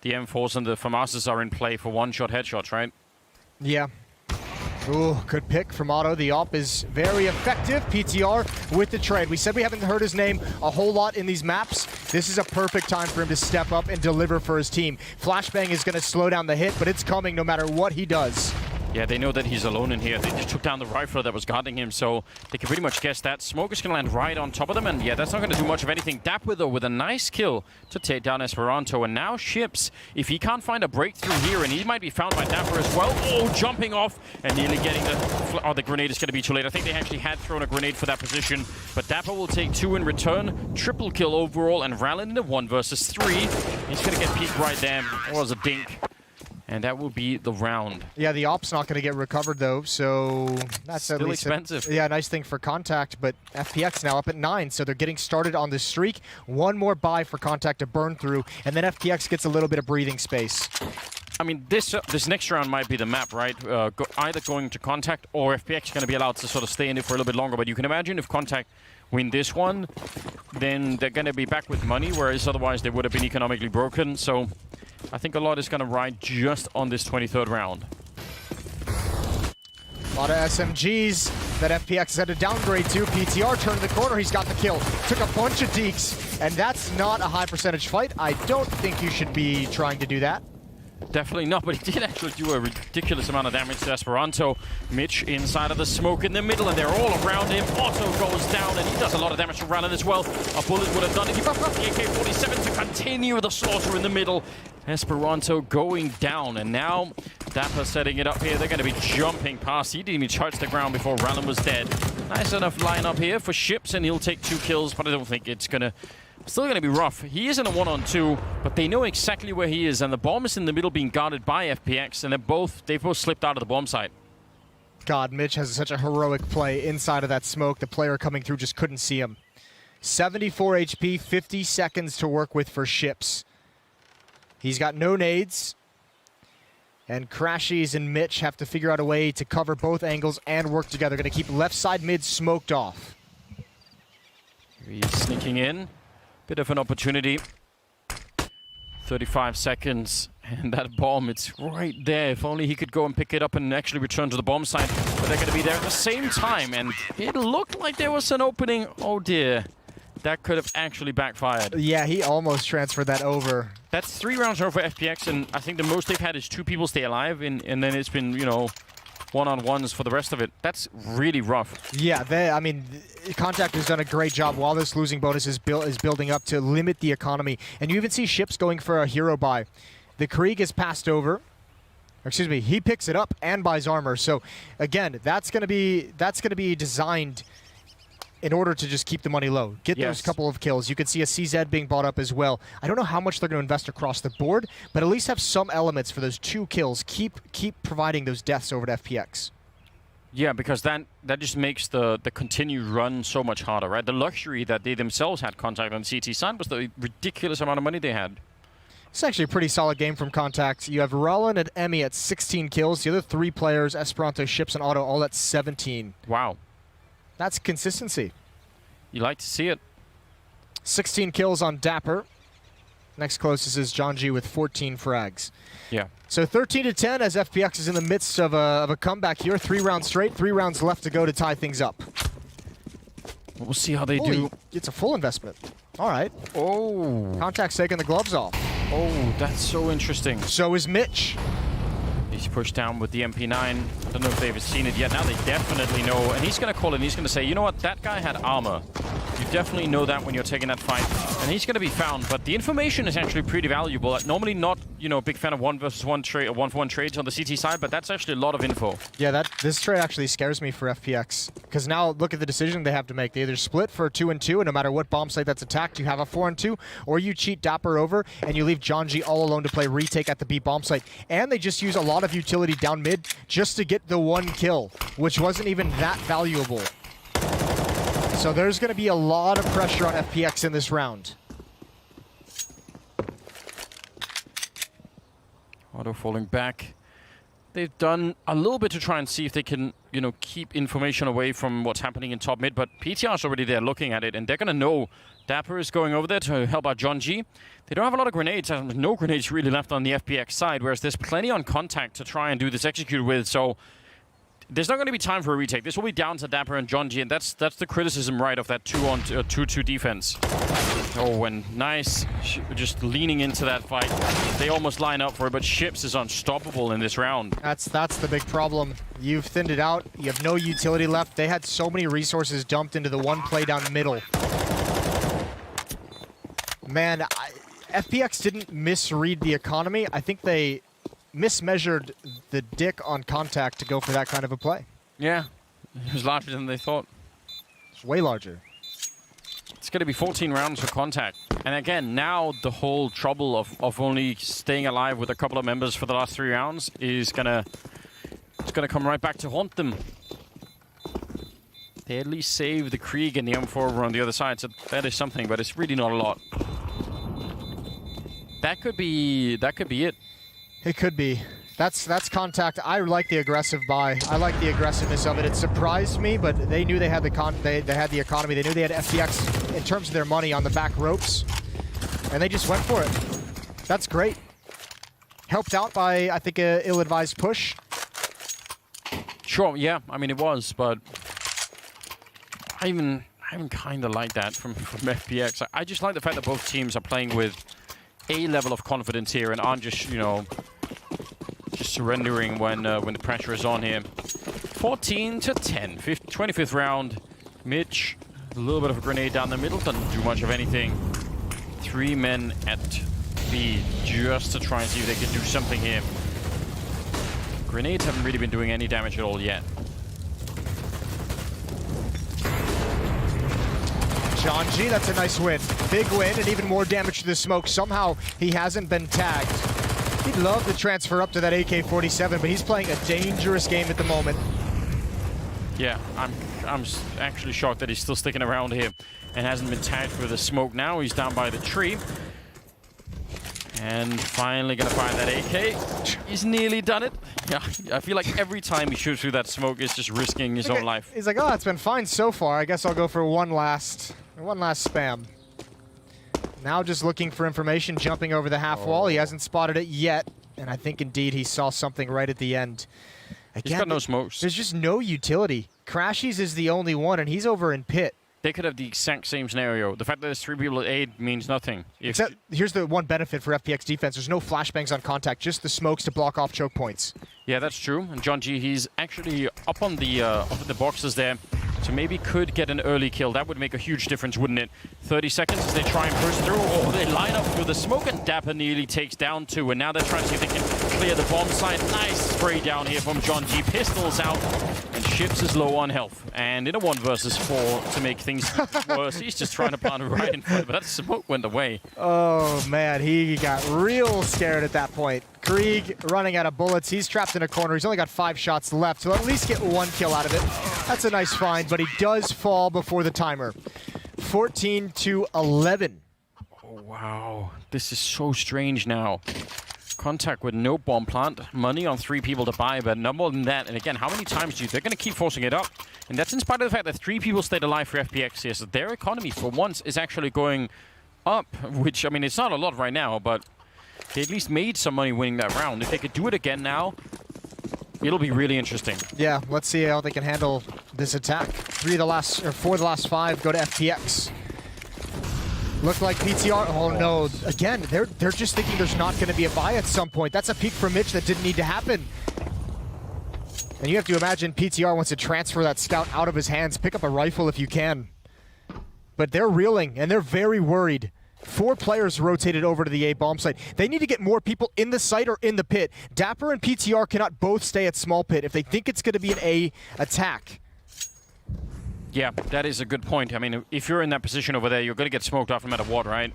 M4s and the FAMASs are in play for one-shot headshots, right? Yeah. Ooh, good pick from Otto. The op is very effective. PTR with the trade. We said we haven't heard his name a whole lot in these maps. This is a perfect time for him to step up and deliver for his team. Flashbang is going to slow down the hit, but it's coming no matter what he does. Yeah, they know that he's alone in here. They just took down the rifler that was guarding him, so they can pretty much guess that. Smoke is going to land right on top of them, and yeah, that's not going to do much of anything. Dapper, though, with a nice kill to take down Esperanto, and now Ships, if he can't find a breakthrough here, and he might be found by Dapper as well. Oh, jumping off and nearly getting the... Oh, the grenade is going to be too late. I think they actually had thrown a grenade for that position, but Dapper will take 2 in return. Triple kill overall, and Rallen into 1 versus 3. He's going to get peeked right there. It was a dink. And that will be the round. Yeah, the op's not going to get recovered, though, so that's still at least expensive. Yeah, nice thing for c0ntact, but FPX now up at 9, so they're getting started on this streak. One more buy for c0ntact to burn through, and then FPX gets a little bit of breathing space. I mean, this next round might be the map, right? Either going to c0ntact or FPX going to be allowed to sort of stay in it for a little bit longer. But you can imagine if c0ntact win this one, then they're going to be back with money, whereas otherwise they would have been economically broken. So I think a lot is going to ride just on this 23rd round. A lot of SMGs that FPX had to downgrade to. PTR turned the corner, he's got the kill. Took a bunch of deeks, and that's not a high percentage fight. I don't think you should be trying to do that. Definitely not, but he did actually do a ridiculous amount of damage to Esperanto. Mitch inside of the smoke in the middle, and they're all around him. Otto goes down, and he does a lot of damage to Rallen as well. A bullet would have done it. He buffed up the AK-47 to continue the slaughter in the middle. Esperanto going down, and now Dapper setting it up here. They're going to be jumping past. He didn't even touch the ground before Rallen was dead. Nice enough lineup here for Ships, and he'll take 2 kills, but I don't think it's going to... Still going to be rough. He is in a 1-on-2, but they know exactly where he is, and the bomb is in the middle being guarded by FPX, and they've both slipped out of the bomb site. God, Mitch has such a heroic play inside of that smoke. The player coming through just couldn't see him. 74 HP, 50 seconds to work with for Ships. He's got no nades, and Crashies and Mitch have to figure out a way to cover both angles and work together. Going to keep left side mid smoked off. He's sneaking in. Bit of an opportunity. 35 seconds, and that bomb, it's right there. If only he could go and pick it up and actually return to the bomb site. But they're going to be there at the same time, and it looked like there was an opening. Oh dear. That could have actually backfired. Yeah, he almost transferred that over. That's 3 rounds over FPX, and I think the most they've had is 2 people stay alive, and then it's been, you know, 1-on-1s for the rest of it. That's really rough. Yeah, I mean, c0ntact has done a great job while this losing bonus is building up to limit the economy. And you even see Ships going for a hero buy. The Krieg is passed over. Or excuse me, he picks it up and buys armor. So again, that's gonna be designed in order to just keep the money low. Get those couple of kills. You can see a CZ being bought up as well. I don't know how much they're going to invest across the board, but at least have some elements for those 2 kills. Keep providing those deaths over to FPX. Yeah, because that just makes the continued run so much harder, right? The luxury that they themselves had c0ntact on CT side was the ridiculous amount of money they had. It's actually a pretty solid game from c0ntact. You have Rallen and Emmy at 16 kills. The other 3 players, Esperanto, Ships, and Otto, all at 17. Wow. That's consistency. You like to see it. 16 kills on Dapper. Next closest is John G with 14 frags. Yeah. So 13-10 as FPX is in the midst of a comeback here. 3 rounds straight, 3 rounds left to go to tie things up. We'll see how they do. It's a full investment. All right. Oh. c0ntact taking the gloves off. Oh, that's so interesting. So is Mitch. He's pushed down with the MP9. I don't know if they've seen it yet. Now they definitely know. And he's going to call it. And he's going to say, you know what? That guy had armor. You definitely know that when you're taking that fight. And he's going to be found. But the information is actually pretty valuable. Normally not, you know, a big fan of 1-versus-1 trade or 1-for-1 trades on the CT side, but that's actually a lot of info. Yeah, this trade actually scares me for FPX. Because now look at the decision they have to make. They either split for a 2-2, and no matter what bomb site that's attacked, you have a 4-2, or you cheat Dapper over and you leave John G all alone to play retake at the B bomb site. And they just use a lot of utility down mid just to get the 1 kill, which wasn't even that valuable. So there's going to be a lot of pressure on FPX in this round. Otto falling back. They've done a little bit to try and see if they can, you know, keep information away from what's happening in top mid, but PTR's already there looking at it, and they're going to know Dapper is going over there to help out John G. They don't have a lot of grenades. There's no grenades really left on the FPX side, whereas there's plenty on c0ntact to try and do this execute with, so there's not going to be time for a retake. This will be down to Dapper and John G, and that's the criticism, right, of that 2-2 defense. Oh, and nice, just leaning into that fight. They almost line up for it, but Ships is unstoppable in this round. That's the big problem. You've thinned it out. You have no utility left. They had so many resources dumped into the 1 play down the middle. Man, FPX didn't misread the economy. I think they mismeasured the dick on c0ntact to go for that kind of a play. Yeah, it was larger than they thought. It's way larger. It's going to be 14 rounds for c0ntact. And again, now the whole trouble of only staying alive with a couple of members for the last 3 rounds is gonna come right back to haunt them. They at least saved the Krieg and the M4 over on the other side, so that is something, but it's really not a lot. That could be it. It could be. That's c0ntact. I like the aggressive buy. I like the aggressiveness of it. It surprised me, but they knew they had they had the economy. They knew they had FPX in terms of their money on the back ropes, and they just went for it. That's great. Helped out by, I think, a ill-advised push. Sure, yeah. I mean, it was, but I even kind of like that from FPX. I just like the fact that both teams are playing with a level of confidence here and aren't just, you know, just surrendering when the pressure is on here. 14-10, 25th round. Mitch, a little bit of a grenade down the middle, doesn't do much of anything. 3 men at B just to try and see if they can do something here. Grenades haven't really been doing any damage at all yet. John G, that's a nice win. Big win and even more damage to the smoke. Somehow he hasn't been tagged. He'd love to transfer up to that AK-47, but he's playing a dangerous game at the moment. Yeah, I'm actually shocked that he's still sticking around here and hasn't been tagged with the smoke now. He's down by the tree. And finally gonna find that AK. He's nearly done it. Yeah, I feel like every time he shoots through that smoke, he's just risking his own life. He's like, oh, it's been fine so far. I guess I'll go for one last spam. Now just looking for information, jumping over the half wall. He hasn't spotted it yet, and I think indeed he saw something right at the end. Again, he's got no smokes. There's just no utility. Crashies is the only one, and he's over in pit. They could have the exact same scenario. The fact that there's 3 people at A means nothing. Except, here's the one benefit for FPX defense. There's no flashbangs on c0ntact, just the smokes to block off choke points. Yeah, that's true. And John G, he's actually up on the boxes there. So maybe could get an early kill. That would make a huge difference, wouldn't it? 30 seconds as they try and push through. Oh, they line up through the smoke, and Dapper nearly takes down 2. And now they're trying to see if they can clear the bomb site. Nice spray down here from John G. Pistols out, and Ships is low on health. And in a 1 versus 4 to make things worse, he's just trying to plant it right in front, but that smoke went away. Oh, man, he got real scared at that point. Krieg running out of bullets. He's trapped in a corner. He's only got 5 shots left. He'll at least get 1 kill out of it. That's a nice find, but he does fall before the timer. 14-11. Oh, wow. This is so strange now. c0ntact with no bomb plant. Money on 3 people to buy, but no more than that. And again, how many times they're going to keep forcing it up? And that's in spite of the fact that 3 people stayed alive for FPX here. So their economy, for once, is actually going up, which, I mean, it's not a lot right now, but they at least made some money winning that round. If they could do it again now, it'll be really interesting. Yeah, let's see how they can handle this attack. 4 of the last 5 go to FPX. Look like PTR. Oh no! Again, they're just thinking there's not going to be a buy at some point. That's a peek from Mitch that didn't need to happen. And you have to imagine PTR wants to transfer that scout out of his hands. Pick up a rifle if you can. But they're reeling and they're very worried. 4 players rotated over to the A bomb site. They need to get more people in the site or in the pit. Dapper and PTR cannot both stay at small pit if they think it's going to be an A attack. Yeah, that is a good point. I mean, if you're in that position over there, you're going to get smoked off no matter what, right?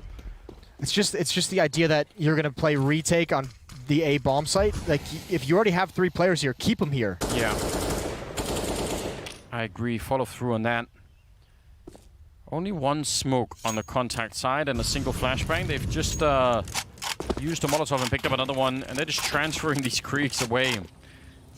It's just the idea that you're going to play retake on the A bomb site. Like, if you already have 3 players here, keep them here. Yeah. I agree. Follow through on that. Only 1 smoke on the c0ntact side and a single flashbang. They've just used a Molotov and picked up another one, and they're just transferring these Kriegs away.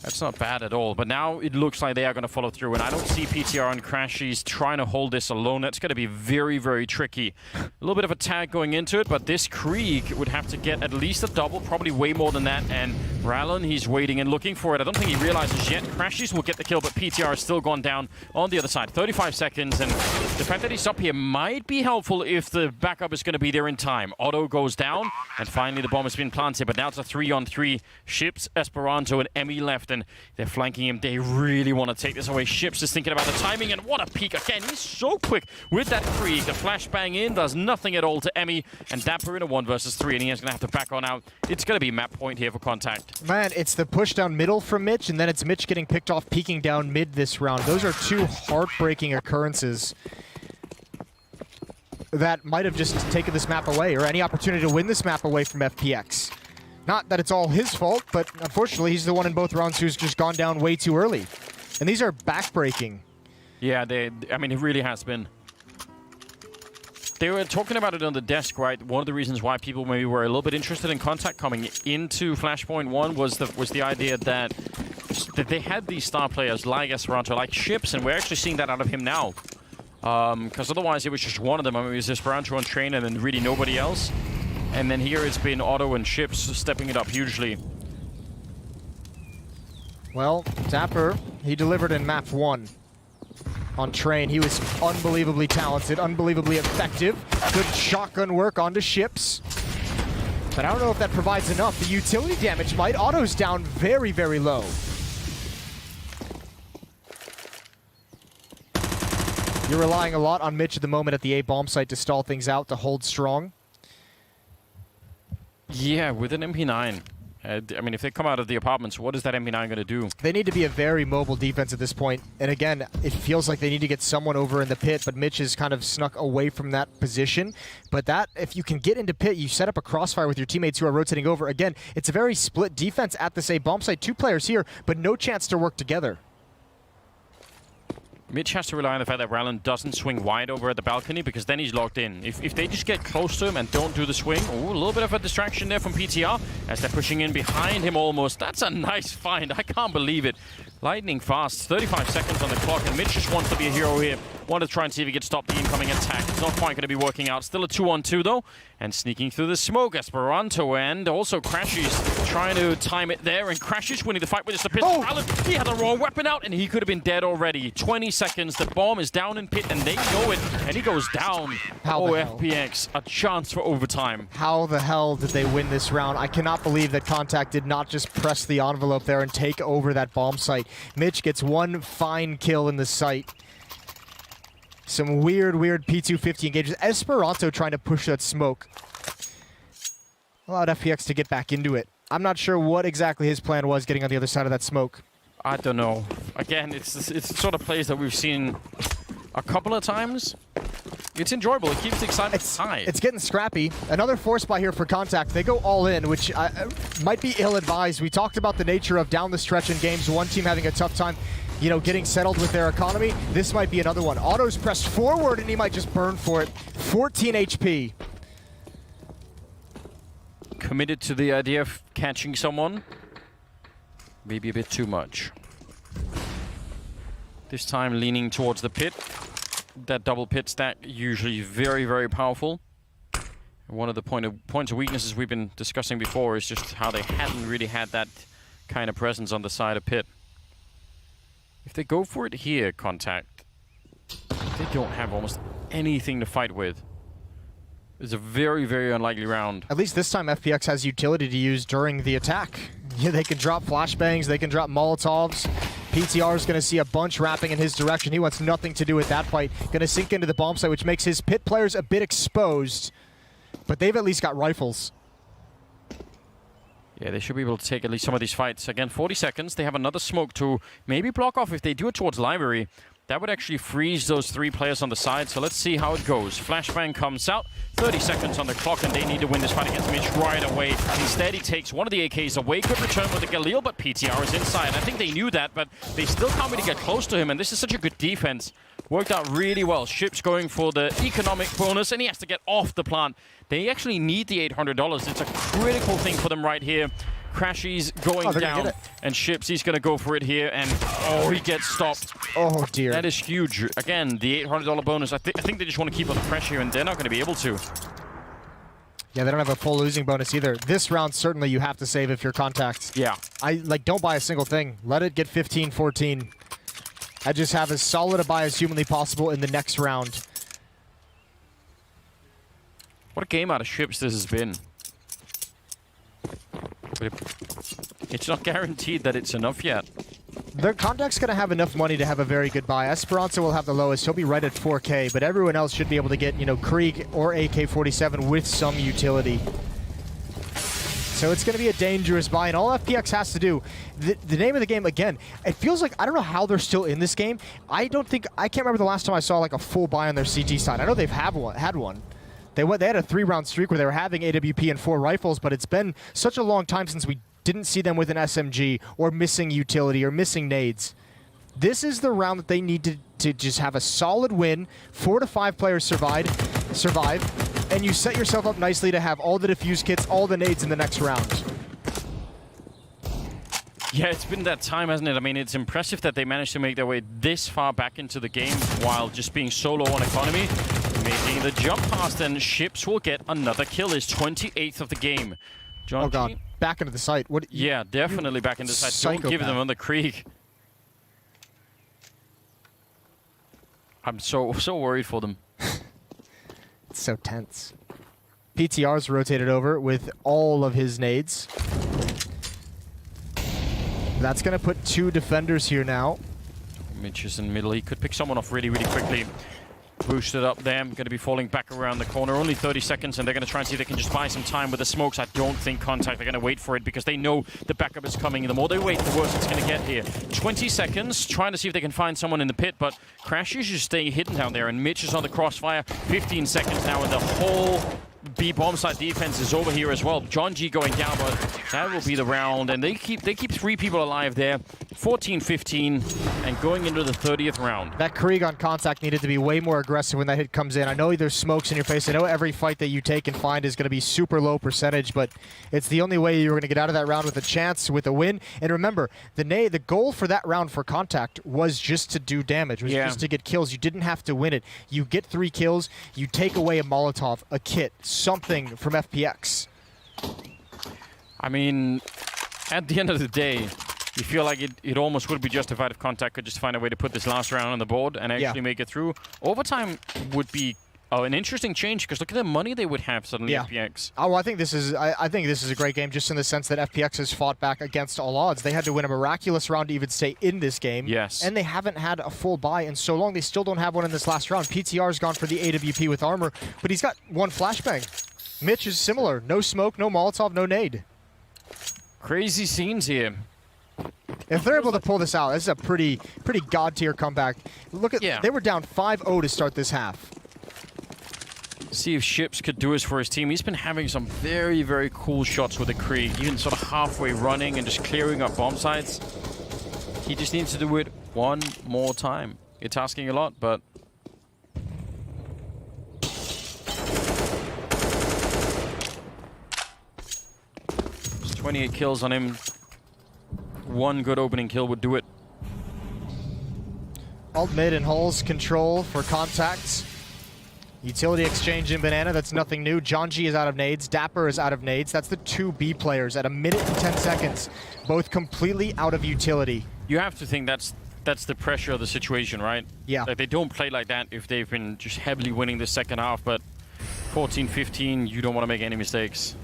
That's not bad at all. But now it looks like they are going to follow through, and I don't see PTR and Crashies trying to hold this alone. That's going to be very, very tricky. A little bit of a tag going into it, but this Krieg would have to get at least a double, probably way more than that. And Rallon, he's waiting and looking for it. I don't think he realizes yet. Crashies will get the kill, but PTR has still gone down on the other side. 35 seconds, and the fact that he's up here might be helpful if the backup is going to be there in time. Otto goes down, and finally the bomb has been planted, but now it's a 3-on-3. Ships, Esperanto, and Emmy left, and they're flanking him. They really want to take this away. Ships is thinking about the timing, and what a peek. Again, he's so quick with that Krieg. The flashbang in does nothing at all to Emmy, and Dapper in a 1 versus 3, and he is going to have to back on out. It's going to be map point here for c0ntact. Man, it's the push down middle from Mitch, and then it's Mitch getting picked off peeking down mid this round. Those are 2 heartbreaking occurrences. that might have just taken this map away, or any opportunity to win this map away from FPX. Not that it's all his fault, but unfortunately he's the one in both rounds who's just gone down way too early. And these are backbreaking. Yeah, I mean, it really has been. They were talking about it on the desk, right? One of the reasons why people maybe were a little bit interested in c0ntact coming into Flashpoint 1 was the idea that they had these star players like Esperanto, like Ships, and we're actually seeing that out of him now. Because otherwise it was just one of them. I mean, it was Esperanto on train and then really nobody else. And then here it's been Otto and Ships stepping it up hugely. Well, Dapper, he delivered in map 1. On train, he was unbelievably talented, unbelievably effective. Good shotgun work onto Ships. But I don't know if that provides enough. The utility damage might. Otto's down very, very low. You're relying a lot on Mitch at the moment at the A bomb site to stall things out, to hold strong. Yeah, with an MP9. I mean, if they come out of the apartments, what is that MP9 going to do? They need to be a very mobile defense at this point. And again, it feels like they need to get someone over in the pit, but Mitch is kind of snuck away from that position. But that, if you can get into pit, you set up a crossfire with your teammates who are rotating over. Again, it's a very split defense at this A bomb site. 2 players here, but no chance to work together. Mitch has to rely on the fact that Rallen doesn't swing wide over at the balcony, because then he's locked in. If they just get close to him and don't do the swing, ooh, a little bit of a distraction there from PTR as they're pushing in behind him almost. That's a nice find. I can't believe it. Lightning fast, 35 seconds on the clock, and Mitch just wants to be a hero here. Want to try and see if he can stop the incoming attack. It's not quite going to be working out. Still a 2-on-2 though, and sneaking through the smoke, Esperanto, and also Crashes trying to time it there, and Crashes winning the fight with his pistol. Oh. He had the wrong weapon out, and he could have been dead already. 20 seconds, the bomb is down in pit, and they know it, and he goes down. How the hell? FPX, a chance for overtime. How the hell did they win this round? I cannot believe that c0ntact did not just press the envelope there and take over that bomb site. Mitch gets one fine kill in the site. Some weird P250 engages. Esperanto trying to push that smoke. Allowed FPX to get back into it. I'm not sure what exactly his plan was getting on the other side of that smoke. I don't know. Again, it's the sort of plays that we've seen a couple of times. It's enjoyable. It keeps the excitement high. It's getting scrappy. Another force buy here for c0ntact. They go all in, which might be ill-advised. We talked about the nature of down the stretch in games, one team having a tough time, you know, getting settled with their economy. This might be another one. Otto's pressed forward, and he might just burn for it. 14 HP. Committed to the idea of catching someone. Maybe a bit too much. This time leaning towards the pit. That double pit stack, usually very, very powerful. One of the points of weaknesses we've been discussing before is just how they hadn't really had that kind of presence on the side of pit. If they go for it here, c0ntact, they don't have almost anything to fight with. It's a very, very unlikely round. At least this time FPX has utility to use during the attack. Yeah, they can drop flashbangs, they can drop Molotovs. PTR is going to see a bunch wrapping in his direction. He wants nothing to do with that fight. Going to sink into the bomb site, which makes his pit players a bit exposed. But they've at least got rifles. Yeah, they should be able to take at least some of these fights. Again, 40 seconds. They have another smoke to maybe block off. If they do it towards library, that would actually freeze those 3 players on the side. So let's see how it goes. Flashbang comes out. 30 seconds on the clock, and they need to win this fight against Mitch right away. Instead, he takes one of the AKs away. Good return with the Galil, but PTR is inside. I think they knew that, but they still can't really get close to him, and this is such a good defense. Worked out really well. Ship's going for the economic bonus, and he has to get off the plant. They actually need the $800. It's a critical thing for them right here. Crashies going down, and Ships, he's going to go for it here, and oh, he gets stopped. Oh, dear. That is huge. Again, the $800 bonus. I think they just want to keep on the pressure, and they're not going to be able to. Yeah, they don't have a full losing bonus either. This round, certainly you have to save if you're c0ntact. Yeah. Don't buy a single thing. Let it get 15-14. I just have as solid a buy as humanly possible in the next round. What a game out of Ships this has been. But it's not guaranteed that it's enough yet. Their c0ntact's going to have enough money to have a very good buy. Esperanto will have the lowest. He'll be right at 4K, but everyone else should be able to get, you know, Krieg or AK-47 with some utility. So it's going to be a dangerous buy, and all FPX has to do, the name of the game, again, it feels like, I don't know how they're still in this game. I can't remember the last time I saw like a full buy on their CT side. I know they've had one. They had a 3-round streak where they were having AWP and 4 rifles, but it's been such a long time since we didn't see them with an SMG or missing utility or missing nades. This is the round that they need to just have a solid win. 4 to 5 players survive, and you set yourself up nicely to have all the defuse kits, all the nades in the next round. Yeah, it's been that time, hasn't it? I mean, it's impressive that they managed to make their way this far back into the game while just being so low on economy. Making the jump past, and Ships will get another kill. His 28th of the game. John oh god, back into the site. What? Yeah, definitely back into the site. Don't give them on the Krieg. I'm so worried for them. It's so tense. PTR's rotated over with all of his nades. That's going to put 2 defenders here now. Mitch is in the middle. He could pick someone off really, really quickly. Boosted up there. Going to be falling back around the corner. Only 30 seconds, and they're going to try and see if they can just buy some time with the smokes. I don't think c0ntact are going to wait for it because they know the backup is coming. The more they wait, the worse it's going to get here. 20 seconds, trying to see if they can find someone in the pit, but Crash is just staying hidden down there, and Mitch is on the crossfire. 15 seconds now, and the whole B bomb side defense is over here as well. John G going down, but that will be the round, and they keep 3 people alive there. 14-15, and going into the 30th round. That Krieg on c0ntact needed to be way more aggressive when that hit comes in. I know there's smokes in your face. I know every fight that you take and find is going to be super low percentage, but it's the only way you're going to get out of that round with a chance, with a win. And remember, the goal for that round for c0ntact was just to do damage, was just to get kills. You didn't have to win it. You get 3 kills, you take away a Molotov, a kit, something from FPX. I mean, at the end of the day, you feel like it almost would be justified if c0ntact could just find a way to put this last round on the board and actually make it through. Overtime would be an interesting change because look at the money they would have suddenly. FPX. Oh, I think this is a great game just in the sense that FPX has fought back against all odds. They had to win a miraculous round to even stay in this game. Yes. And they haven't had a full buy in so long. They still don't have one in this last round. PTR's gone for the AWP with armor, but he's got 1 flashbang. Mitch is similar. No smoke, no Molotov, no nade. Crazy scenes here. If they're able to pull this out, this is a pretty god-tier comeback. Look at they were down 5-0 to start this half. See if Ships could do this for his team. He's been having some very, very cool shots with the Krieg, even sort of halfway running and just clearing up bomb sites. He just needs to do it one more time. It's asking a lot, but 28 kills on him. 1 good opening kill would do it. Alt mid and holes control for c0ntact. Utility exchange in Banana, that's nothing new. John G is out of nades. Dapper is out of nades. That's the 2 B players at 1 minute and 10 seconds. Both completely out of utility. You have to think that's the pressure of the situation, right? Yeah. Like they don't play like that if they've been just heavily winning the second half, but 14-15, you don't want to make any mistakes.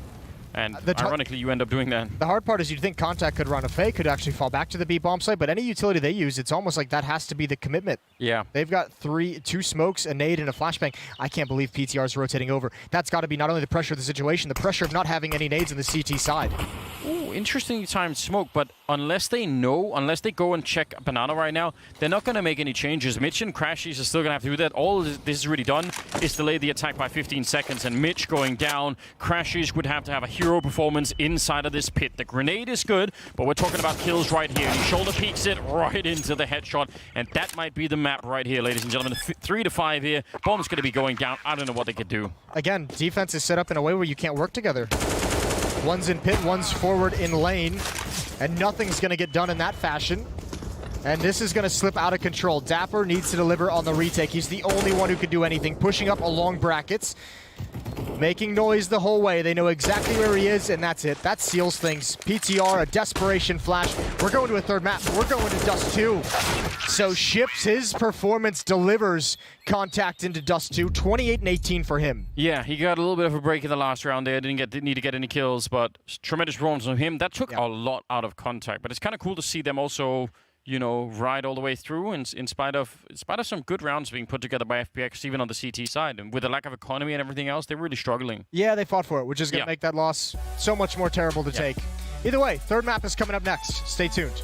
And ironically, you end up doing that. The hard part is you'd think c0ntact could run a fake, could actually fall back to the B bomb site, but any utility they use, it's almost like that has to be the commitment. Yeah. They've got 2 smokes, a nade, and a flashbang. I can't believe PTR is rotating over. That's got to be not only the pressure of the situation, the pressure of not having any nades on the CT side. Ooh, interesting timed smoke, but unless they go and check Banana right now, they're not going to make any changes. Mitch and Crashies are still going to have to do that. All this is really done is delay the attack by 15 seconds, and Mitch going down. Crashies would have to have a hero performance inside of this pit. The grenade is good, but we're talking about kills right here. He shoulder peeks it right into the headshot, and that might be the map right here, ladies and gentlemen. 3 to 5 here. Bomb's going to be going down. I don't know what they could do. Again, defense is set up in a way where you can't work together. One's in pit, one's forward in lane, and nothing's going to get done in that fashion. And this is going to slip out of control. Dapper needs to deliver on the retake. He's the only one who can do anything. Pushing up along brackets. Making noise the whole way. They know exactly where he is, and that's it. That seals things. PTR, a desperation flash. We're going to a 3rd map. We're going to Dust 2. So Ships, his performance delivers c0ntact into Dust 2. 28-18 for him. Yeah, he got a little bit of a break in the last round there. Didn't need to get any kills, but tremendous performance from him. That took a lot out of c0ntact, but it's kind of cool to see them also you know, ride all the way through, in spite of some good rounds being put together by FPX, even on the CT side, and with the lack of economy and everything else, they're really struggling. Yeah, they fought for it, which is going to make that loss so much more terrible to take. Either way, third map is coming up next. Stay tuned.